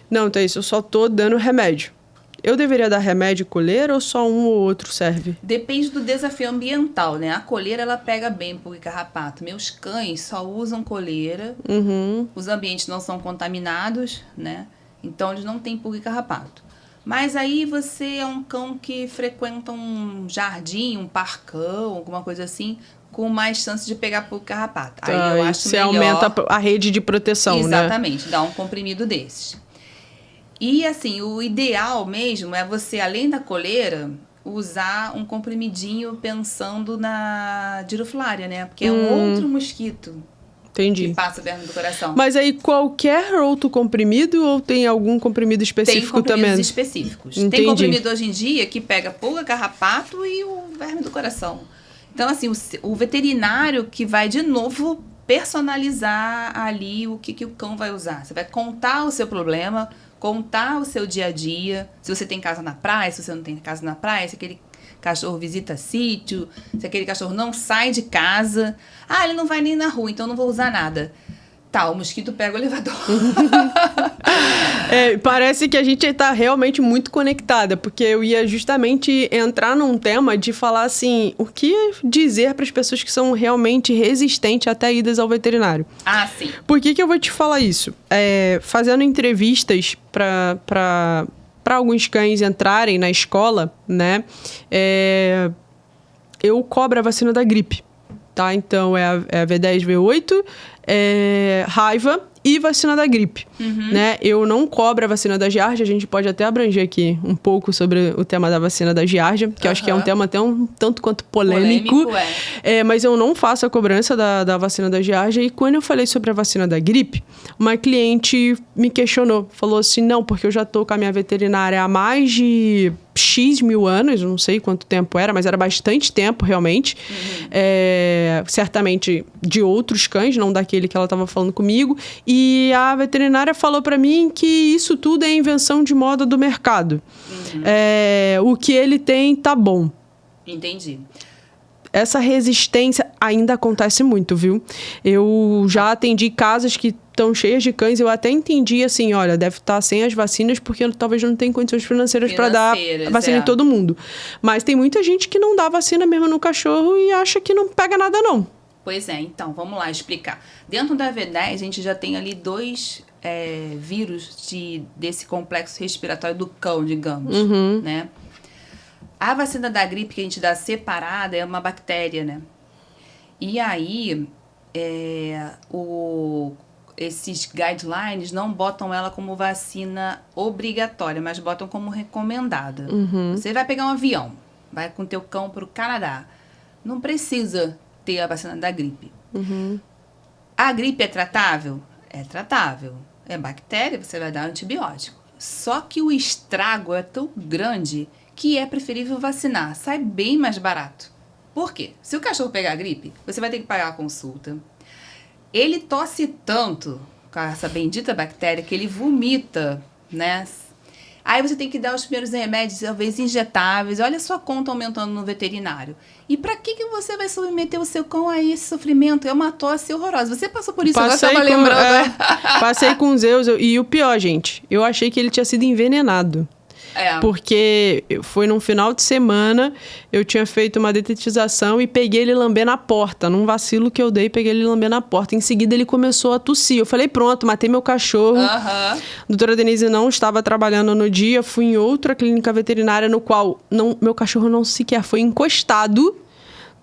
Não, Thaís, eu só tô dando remédio. Eu deveria dar remédio e coleira ou só um ou outro serve? Depende do desafio ambiental, né? A coleira, ela pega bem pulga e carrapato. Meus cães só usam coleira. Os ambientes não são contaminados, né? Então, eles não têm pulga e carrapato. Mas aí você é um cão que frequenta um jardim, um parcão, alguma coisa assim, com mais chance de pegar pulga e carrapato. Aí eu acho você melhor... aumenta a rede de proteção, né? Exatamente, dá um comprimido desses. E, assim, o ideal mesmo é você, além da coleira, usar um comprimidinho pensando na Dirofilaria, né? Porque é um outro mosquito. Entendi. Que passa perto do coração. Mas aí qualquer outro comprimido ou tem algum comprimido específico também? Tem comprimidos específicos. Entendi. Tem comprimido hoje em dia que pega pulga, carrapato e o verme do coração. Então, assim, o veterinário que vai, de novo, personalizar ali o que o cão vai usar. Você vai contar o seu problema, contar o seu dia a dia, se você tem casa na praia, se você não tem casa na praia, se aquele cachorro visita sítio, se aquele cachorro não sai de casa. Ele não vai nem na rua, então não vou usar nada. Tá, o mosquito pega o elevador. Parece que a gente está realmente muito conectada, porque eu ia justamente entrar num tema de falar assim, o que dizer para as pessoas que são realmente resistentes até idas ao veterinário. Sim. Por que eu vou te falar isso? Fazendo entrevistas para alguns cães entrarem na escola, né? Eu cobro a vacina da gripe, tá? Então, é a V10, V8, raiva e vacina da gripe, né? Eu não cobro a vacina da giardia, a gente pode até abranger aqui um pouco sobre o tema da vacina da giardia, que eu acho que é um tema até um tanto quanto polêmico. Mas eu não faço a cobrança da vacina da giardia. E quando eu falei sobre a vacina da gripe, uma cliente me questionou, falou assim, não, porque eu já tô com a minha veterinária há mais de X mil anos, não sei quanto tempo era, mas era bastante tempo, realmente. Certamente de outros cães, não daquele que ela estava falando comigo. E a veterinária falou para mim que isso tudo é invenção de moda do mercado. O que ele tem tá bom. Entendi. Essa resistência ainda acontece muito, viu? Eu já atendi casas que estão cheias de cães, eu até entendi assim, olha, deve estar sem as vacinas porque talvez não tenha condições financeiras para dar vacina em todo mundo. Mas tem muita gente que não dá vacina mesmo no cachorro e acha que não pega nada, não. Pois é, então, vamos lá explicar. Dentro da V10, a gente já tem ali 2 vírus desse complexo respiratório do cão, digamos, né? A vacina da gripe que a gente dá separada é uma bactéria, né? E aí, esses guidelines não botam ela como vacina obrigatória, mas botam como recomendada. Você vai pegar um avião, vai com teu cão para o Canadá. Não precisa ter a vacina da gripe. A gripe é tratável? É tratável. É bactéria, você vai dar antibiótico. Só que o estrago é tão grande que é preferível vacinar. Sai bem mais barato. Por quê? Se o cachorro pegar gripe, você vai ter que pagar a consulta. Ele tosse tanto com essa bendita bactéria que ele vomita, né? Aí você tem que dar os primeiros remédios, talvez injetáveis. Olha a sua conta aumentando no veterinário. E pra que você vai submeter o seu cão a esse sofrimento? É uma tosse horrorosa. Você passou por isso, agora eu tava lembrando. Passei com o Zeus. E o pior, gente, eu achei que ele tinha sido envenenado. Porque foi num final de semana, eu tinha feito uma detetização e peguei ele lambendo a porta. Num vacilo que eu dei, peguei ele lambendo a porta. Em seguida, ele começou a tossir. Eu falei, pronto, matei meu cachorro. Doutora Denise não estava trabalhando no dia. Fui em outra clínica veterinária no qual meu cachorro não sequer foi encostado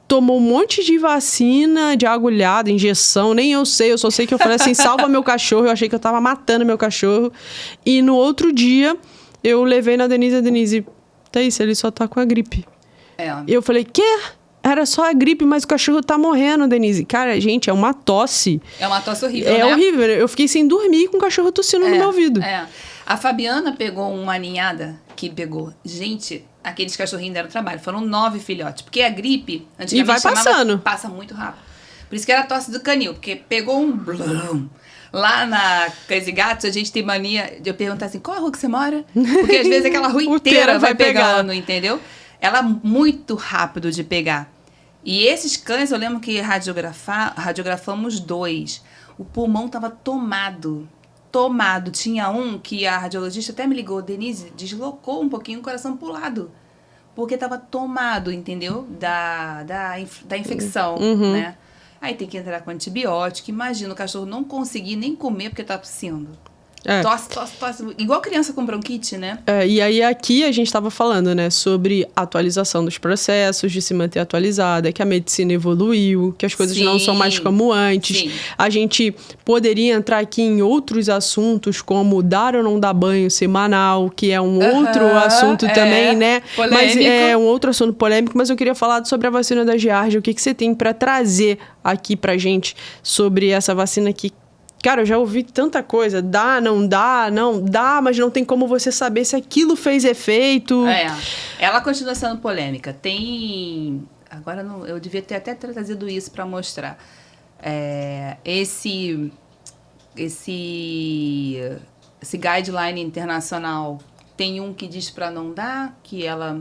tomou um monte de vacina, de agulhada, injeção, nem eu só sei que eu falei assim, salva meu cachorro, eu achei que eu tava matando meu cachorro. E no outro dia, eu levei na Denise, a Denise, Thaís, ele só tá com a gripe. Eu falei, quê? Era só a gripe, mas o cachorro tá morrendo, Denise. Cara, gente, é uma tosse. É uma tosse horrível, né? É horrível. Eu fiquei sem dormir com o cachorro tossindo no meu ouvido. A Fabiana pegou uma ninhada que pegou. Gente, aqueles cachorrinhos deram trabalho. Foram 9 filhotes. Porque a gripe, antigamente, e vai passando. Passa muito rápido. Por isso que era a tosse do canil. Porque pegou um blum. Lá na Cães e Gatos, a gente tem mania de eu perguntar assim, qual a rua que você mora? Porque às vezes aquela rua inteira vai pegando, entendeu? Ela é muito rápido de pegar. E esses cães, eu lembro que radiografamos 2. O pulmão tava tomado. Tinha um que a radiologista até me ligou, Denise, deslocou um pouquinho o coração pro lado. Porque tava tomado, entendeu? Da infecção, né? Aí tem que entrar com antibiótico. Imagina o cachorro não conseguir nem comer porque tá tossindo. Tosse. Igual criança com bronquite, né? E aí aqui a gente estava falando, né, sobre atualização dos processos, de se manter atualizada, que a medicina evoluiu, que as coisas não são mais como antes. Sim. A gente poderia entrar aqui em outros assuntos, como dar ou não dar banho semanal, que é um outro assunto também, né? Polêmico. Mas é um outro assunto polêmico, mas eu queria falar sobre a vacina da Giardia. O que você tem para trazer aqui pra gente sobre essa vacina que, cara, eu já ouvi tanta coisa. Dá, não dá, mas não tem como você saber se aquilo fez efeito. Ela continua sendo polêmica. Tem... Agora, não, eu devia ter até trazido isso para mostrar. Esse guideline internacional tem um que diz para não dar, que ela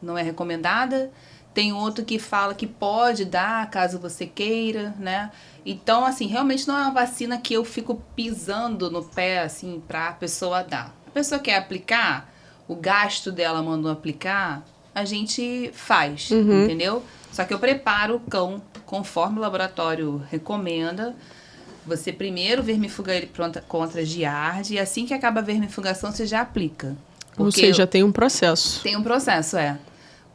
não é recomendada. Tem outro que fala que pode dar, caso você queira, né? Então, assim, realmente não é uma vacina que eu fico pisando no pé, assim, pra pessoa dar. A pessoa quer aplicar, o gasto dela mandou aplicar, a gente faz, entendeu? Só que eu preparo o cão conforme o laboratório recomenda. Você primeiro vermifuga ele contra a Giardia e assim que acaba a vermifugação, você já aplica. Ou seja, tem um processo. Tem um processo,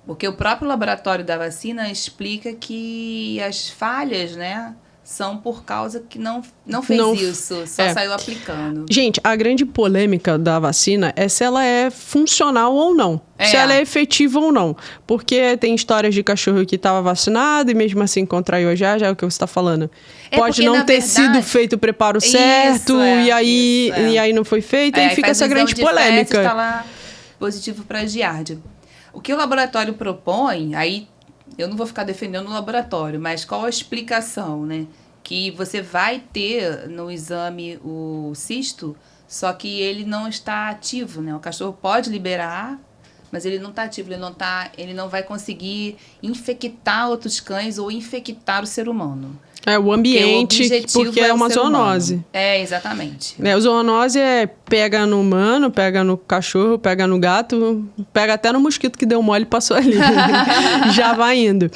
Porque o próprio laboratório da vacina explica que as falhas, né, são por causa que não fez isso, só saiu aplicando. Gente, a grande polêmica da vacina é se ela é funcional ou não. Se ela é efetiva ou não. Porque tem histórias de cachorro que estava vacinado e mesmo assim contraiu a já é o que você está falando. Pode não ter sido feito o preparo certo e aí não foi feito, e fica essa grande polêmica. Está lá positivo para a Giardia. O que o laboratório propõe, aí eu não vou ficar defendendo o laboratório, mas qual a explicação, né? Que você vai ter no exame o cisto, só que ele não está ativo, né? O cachorro pode liberar, mas ele não está ativo, ele não vai conseguir infectar outros cães ou infectar o ser humano. O ambiente, porque é uma zoonose. Exatamente. O zoonose pega no humano, pega no cachorro, pega no gato, pega até no mosquito que deu mole e passou ali. Já vai indo.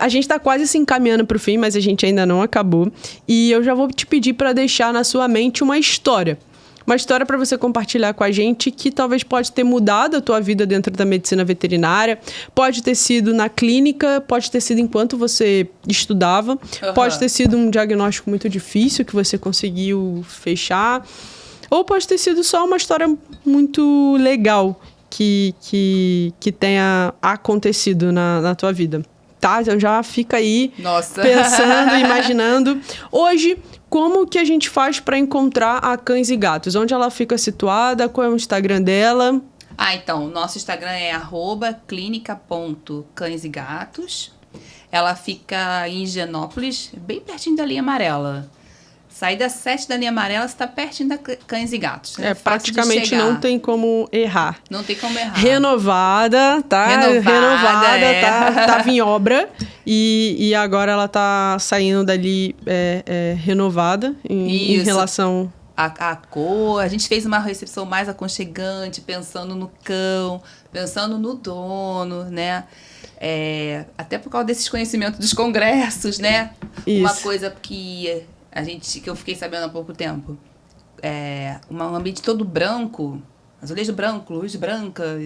A gente tá quase se encaminhando pro fim, mas a gente ainda não acabou. E eu já vou te pedir para deixar na sua mente uma história. Uma história para você compartilhar com a gente que talvez pode ter mudado a tua vida dentro da medicina veterinária. Pode ter sido na clínica, pode ter sido enquanto você estudava. Pode ter sido um diagnóstico muito difícil que você conseguiu fechar. Ou pode ter sido só uma história muito legal que tenha acontecido na tua vida. Tá? Então já fica aí pensando, imaginando. Hoje, como que a gente faz para encontrar a Cães e Gatos? Onde ela fica situada? Qual é o Instagram dela? Então, nosso Instagram é @clinica.cãesegatos. Ela fica em Higienópolis, bem pertinho da linha amarela. Sair das 7 da linha amarela, você está pertinho da Cães e Gatos. Né? Praticamente não tem como errar. Não tem como errar. Renovada, tá? Renovada. Tava em obra. E agora ela tá saindo dali renovada em relação... A cor, a gente fez uma recepção mais aconchegante, pensando no cão, pensando no dono, né? Até por causa desses conhecimentos dos congressos, né? Isso. Uma coisa que eu fiquei sabendo há pouco tempo. Um ambiente todo branco, azulejo branco, luz branca,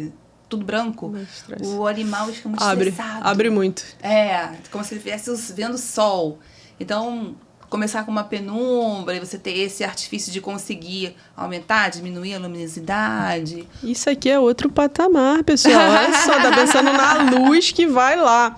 tudo branco, o animal fica muito estressado. Abre muito. Como se ele estivesse vendo o sol. Então, começar com uma penumbra e você ter esse artifício de conseguir aumentar, diminuir a luminosidade. Isso aqui é outro patamar, pessoal. Olha só, tá pensando na luz que vai lá.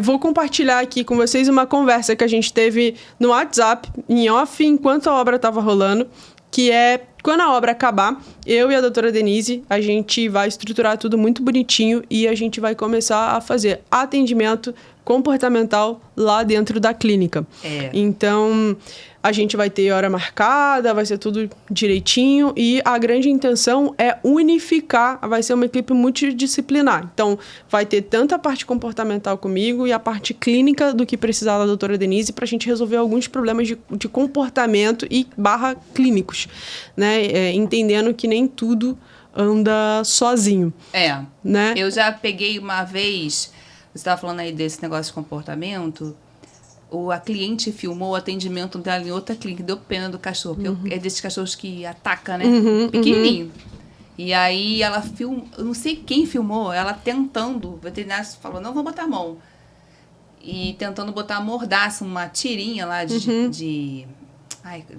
Vou compartilhar aqui com vocês uma conversa que a gente teve no WhatsApp, em off, enquanto a obra estava rolando, que é, quando a obra acabar, eu e a doutora Denise, a gente vai estruturar tudo muito bonitinho e a gente vai começar a fazer atendimento comportamental lá dentro da clínica. Então, a gente vai ter hora marcada, vai ser tudo direitinho e a grande intenção é unificar, vai ser uma equipe multidisciplinar. Então, vai ter tanto a parte comportamental comigo e a parte clínica do que precisar da doutora Denise para a gente resolver alguns problemas de comportamento e /clínicos, né? Entendendo que nem tudo anda sozinho. Né? Eu já peguei uma vez... Você estava falando aí desse negócio de comportamento. A cliente filmou o atendimento dela em outra clínica. Deu pena do cachorro. Porque é desses cachorros que ataca, né? Pequenininho. E aí ela filmou... Eu não sei quem filmou. Ela tentando... O veterinário falou, não vou botar a mão. E tentando botar a mordaça, uma tirinha lá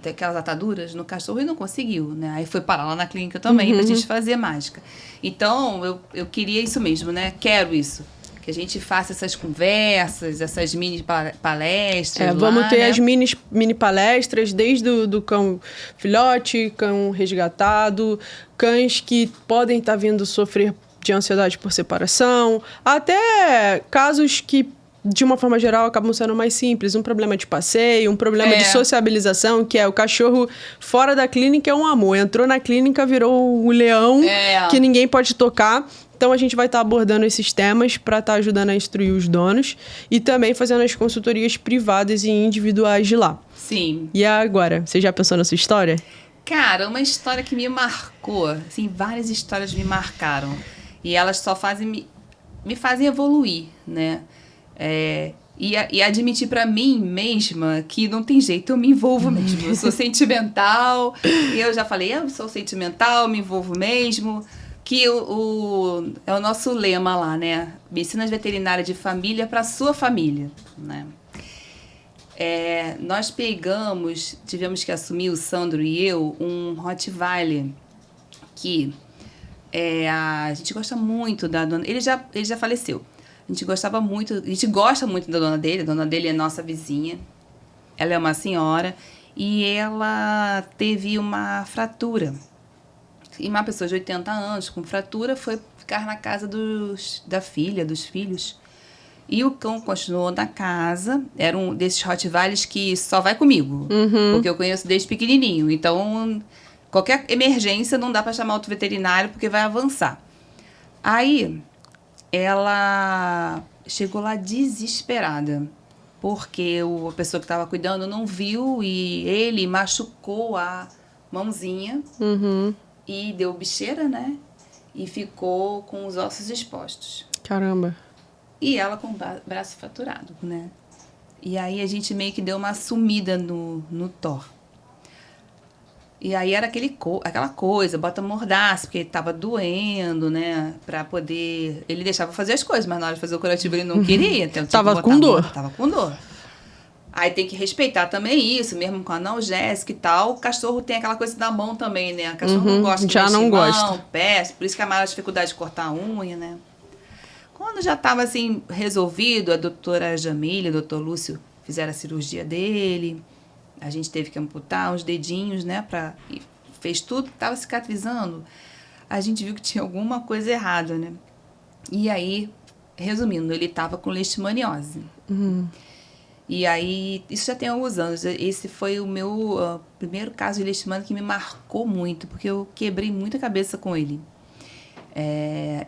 daquelas ataduras no cachorro. E não conseguiu, né? Aí foi parar lá na clínica também pra gente fazer mágica. Então, eu queria isso mesmo, né? Quero isso. Que a gente faça essas conversas, essas mini palestras. Vamos ter, né, as mini palestras, desde do cão filhote, cão resgatado, cães que podem estar vindo sofrer de ansiedade por separação, até casos que, de uma forma geral, acabam sendo mais simples. Um problema de passeio, um problema de sociabilização, que é o cachorro fora da clínica é um amor. Entrou na clínica, virou o leão que ninguém pode tocar. Então, a gente vai estar abordando esses temas para estar ajudando a instruir os donos e também fazendo as consultorias privadas e individuais de lá. Sim. E agora, você já pensou na sua história? Cara, uma história que me marcou. Assim, várias histórias me marcaram. E elas só me fazem evoluir, né? E admitir para mim mesma que não tem jeito, eu me envolvo mesmo. Eu sou sentimental. E eu já falei, eu sou sentimental, me envolvo mesmo. Que é o nosso lema lá, né? Medicina veterinária de família para sua família, né? Nós tivemos que assumir, o Sandro e eu, um Rottweiler que a gente gosta muito da dona... Ele já faleceu. A gente gosta muito da dona dele. A dona dele é nossa vizinha. Ela é uma senhora e ela teve uma fratura. E uma pessoa de 80 anos com fratura foi ficar na casa da filha, dos filhos. E o cão continuou na casa. Era um desses Rottweilers que só vai comigo. Porque eu conheço desde pequenininho. Então, qualquer emergência não dá para chamar outro veterinário porque vai avançar. Aí, ela chegou lá desesperada. Porque a pessoa que estava cuidando não viu e ele machucou a mãozinha. E deu bicheira, né? E ficou com os ossos expostos. Caramba. E ela com o braço fraturado, né? E aí a gente meio que deu uma sumida no Thor. E aí era aquela coisa, bota mordaça, porque ele tava doendo, né? Pra poder... Ele deixava fazer as coisas, mas na hora de fazer o curativo ele não queria. Então, tava com dor. Tava com dor. Aí tem que respeitar também isso, mesmo com analgésico e tal. O cachorro tem aquela coisa da mão também, né? O cachorro não gosta de já não gosta. Mão, pé, por isso que é a maior dificuldade de cortar a unha, né? Quando já estava assim resolvido, a doutora Jamília, o doutor Lúcio fizeram a cirurgia dele. A gente teve que amputar uns dedinhos, né? E fez tudo, estava cicatrizando. A gente viu que tinha alguma coisa errada, né? E aí, resumindo, ele estava com leishmaniose. E aí, isso já tem alguns anos. Esse foi o meu primeiro caso de leishmania que me marcou muito, porque eu quebrei muita cabeça com ele.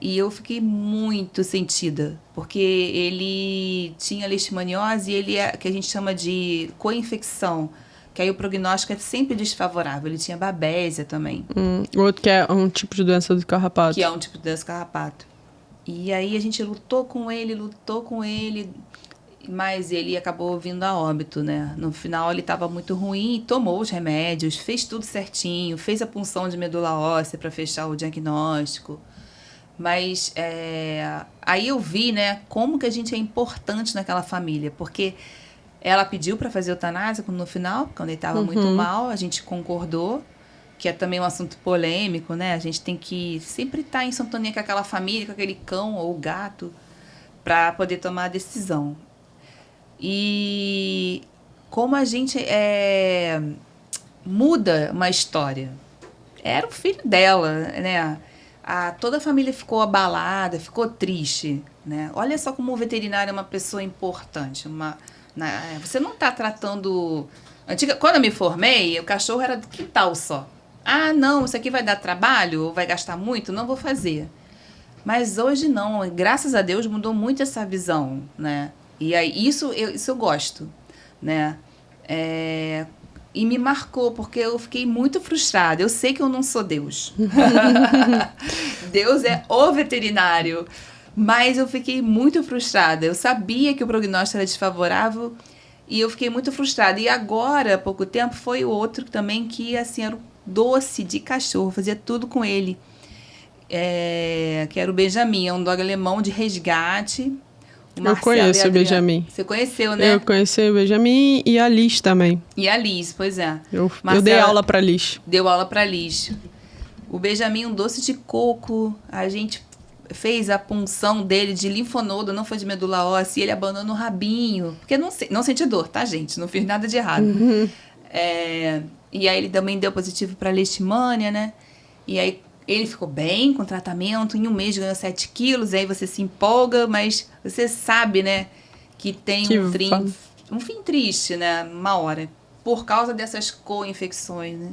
E eu fiquei muito sentida, porque ele tinha leishmaniose e ele que a gente chama de co-infecção, que aí o prognóstico é sempre desfavorável. Ele tinha babésia também. O outro que é um tipo de doença do carrapato. Que é um tipo de doença do carrapato. E aí a gente lutou com ele, mas ele acabou vindo a óbito, né? No final ele estava muito ruim, tomou os remédios, fez tudo certinho, fez a punção de medula óssea para fechar o diagnóstico. Mas aí eu vi, né, como que a gente é importante naquela família. Porque ela pediu para fazer eutanásia no final, quando ele estava muito mal, a gente concordou, que é também um assunto polêmico, né? A gente tem que sempre estar em sintonia com aquela família, com aquele cão ou gato, para poder tomar a decisão. E como a gente muda uma história. Era o filho dela, né? Toda a família ficou abalada, ficou triste, né? Olha só como o veterinário é uma pessoa importante. Você não está tratando... Quando eu me formei, o cachorro era do quintal só. Ah, não, isso aqui vai dar trabalho, vai gastar muito, não vou fazer. Mas hoje não, graças a Deus mudou muito essa visão, né? E aí isso eu gosto, né? E me marcou, porque eu fiquei muito frustrada. Eu sei que eu não sou Deus. Deus é o veterinário. Mas eu fiquei muito frustrada. Eu sabia que o prognóstico era desfavorável e eu fiquei muito frustrada. E agora, há pouco tempo, foi o outro também que, assim, era um doce de cachorro. Fazia tudo com ele. Que era o Benjamin. É um dog alemão de resgate. Eu conheço o Benjamin. Você conheceu, né? Eu conheci o Benjamin e a Liz também. E a Liz, pois é. Eu dei aula pra Liz. Deu aula pra Liz. O Benjamin, um doce de coco. A gente fez a punção dele de linfonodo, não foi de medula óssea, e ele abandonou o rabinho. Porque não senti dor, tá, gente? Não fiz nada de errado. E aí ele também deu positivo pra leishmania, né? E aí ele ficou bem com tratamento, em um mês ganhou 7 quilos, aí você se empolga, mas você sabe, né, que tem um fim triste, né, uma hora, por causa dessas co-infecções, né.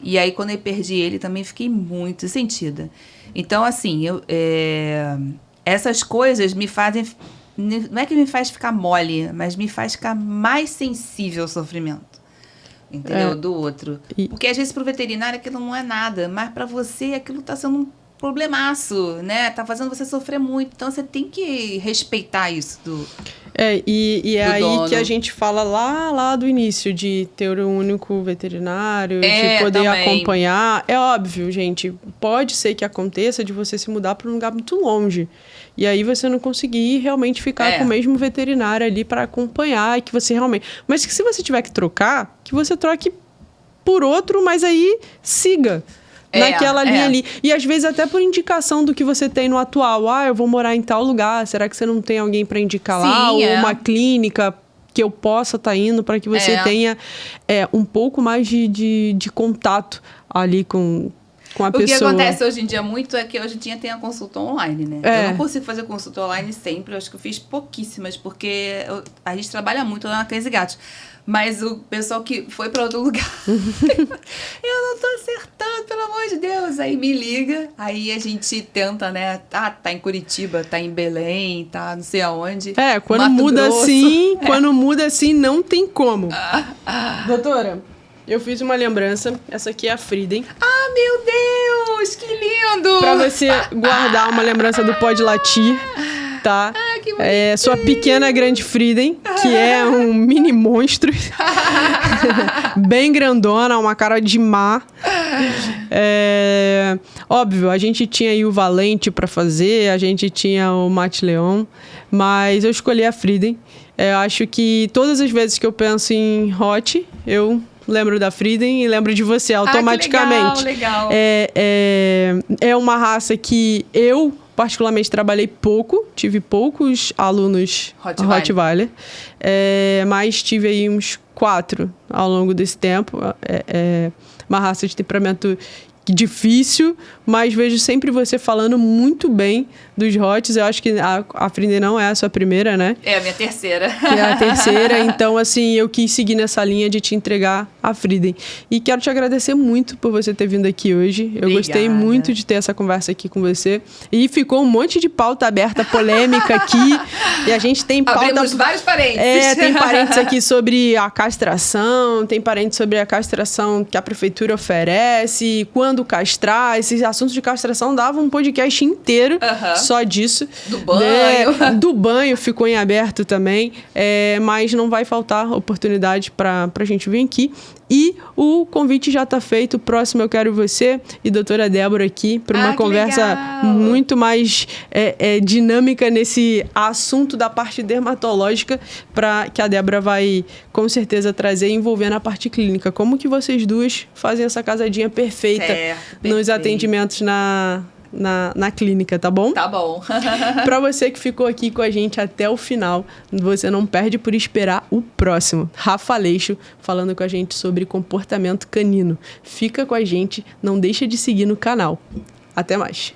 E aí, quando eu perdi ele, também fiquei muito sentida. Então, assim, essas coisas me fazem... Não é que me faz ficar mole, mas me faz ficar mais sensível ao sofrimento. Entendeu? Do outro. Porque às vezes pro veterinário aquilo não é nada, mas para você aquilo tá sendo um problemaço, né? Tá fazendo você sofrer muito. Então você tem que respeitar isso do e é aí dono. Que a gente fala lá do início, de ter um único veterinário, de poder também acompanhar. É óbvio, gente, pode ser que aconteça de você se mudar para um lugar muito longe. E aí você não conseguir realmente ficar com o mesmo veterinário ali para acompanhar, e que você realmente... Mas que se você tiver que trocar, que você troque por outro, mas aí siga naquela linha ali. E às vezes até por indicação do que você tem no atual. Eu vou morar em tal lugar, será que você não tem alguém para indicar lá? Ou uma clínica que eu possa estar indo para que você tenha um pouco mais de contato ali com a pessoa. O que acontece hoje em dia muito é que hoje em dia tem a consulta online, né? Eu não consigo fazer consulta online sempre, eu acho que eu fiz pouquíssimas, porque a gente trabalha muito lá na Cães e Gatos. Mas o pessoal que foi para outro lugar, eu não tô acertando, pelo amor de Deus. Aí me liga, aí a gente tenta, né? Tá em Curitiba, tá em Belém, tá não sei aonde. Quando Mato muda Grosso. assim, quando muda assim, não tem como. Doutora, eu fiz uma lembrança. Essa aqui é a Frieden. Ah, meu Deus, que lindo! Pra você guardar uma lembrança do Pode Latir, tá? Que bonitinho. Sua pequena grande Frieden, que é um mini monstro. Bem grandona, uma cara de má. Óbvio, a gente tinha aí o Valente pra fazer, a gente tinha o Mate Leão, mas eu escolhi a Frieden. Eu acho que todas as vezes que eu penso em Hot, eu lembro da Frieden e lembro de você automaticamente. Que legal. É uma raça que eu particularmente trabalhei pouco, tive poucos alunos Rottweiler, mas tive aí uns 4 ao longo desse tempo. Uma raça de temperamento difícil, mas vejo sempre você falando muito bem dos Hots. Eu acho que a Frieden não é a sua primeira, né? É a minha terceira. É a terceira, então assim, eu quis seguir nessa linha de te entregar a Frieden. E quero te agradecer muito por você ter vindo aqui hoje. Eu gostei muito de ter essa conversa aqui com você. E ficou um monte de pauta aberta, polêmica aqui. E a gente tem pauta... Abrimos vários parênteses. Tem parênteses aqui sobre a castração, tem parênteses sobre a castração que a prefeitura oferece, quando quando castrar, esses assuntos de castração davam um podcast inteiro só disso. Do banho. Do banho ficou em aberto também, mas não vai faltar oportunidade pra gente vir aqui. E o convite já está feito. O próximo eu quero você e doutora Débora aqui para uma conversa legal. muito mais dinâmica nesse assunto da parte dermatológica, que a Débora vai com certeza trazer, envolvendo a parte clínica. Como que vocês duas fazem essa casadinha perfeita nos atendimentos na clínica, tá bom? Tá bom. Pra você que ficou aqui com a gente até o final, você não perde por esperar o próximo. Rafa Aleixo falando com a gente sobre comportamento canino. Fica com a gente, não deixa de seguir no canal. Até mais.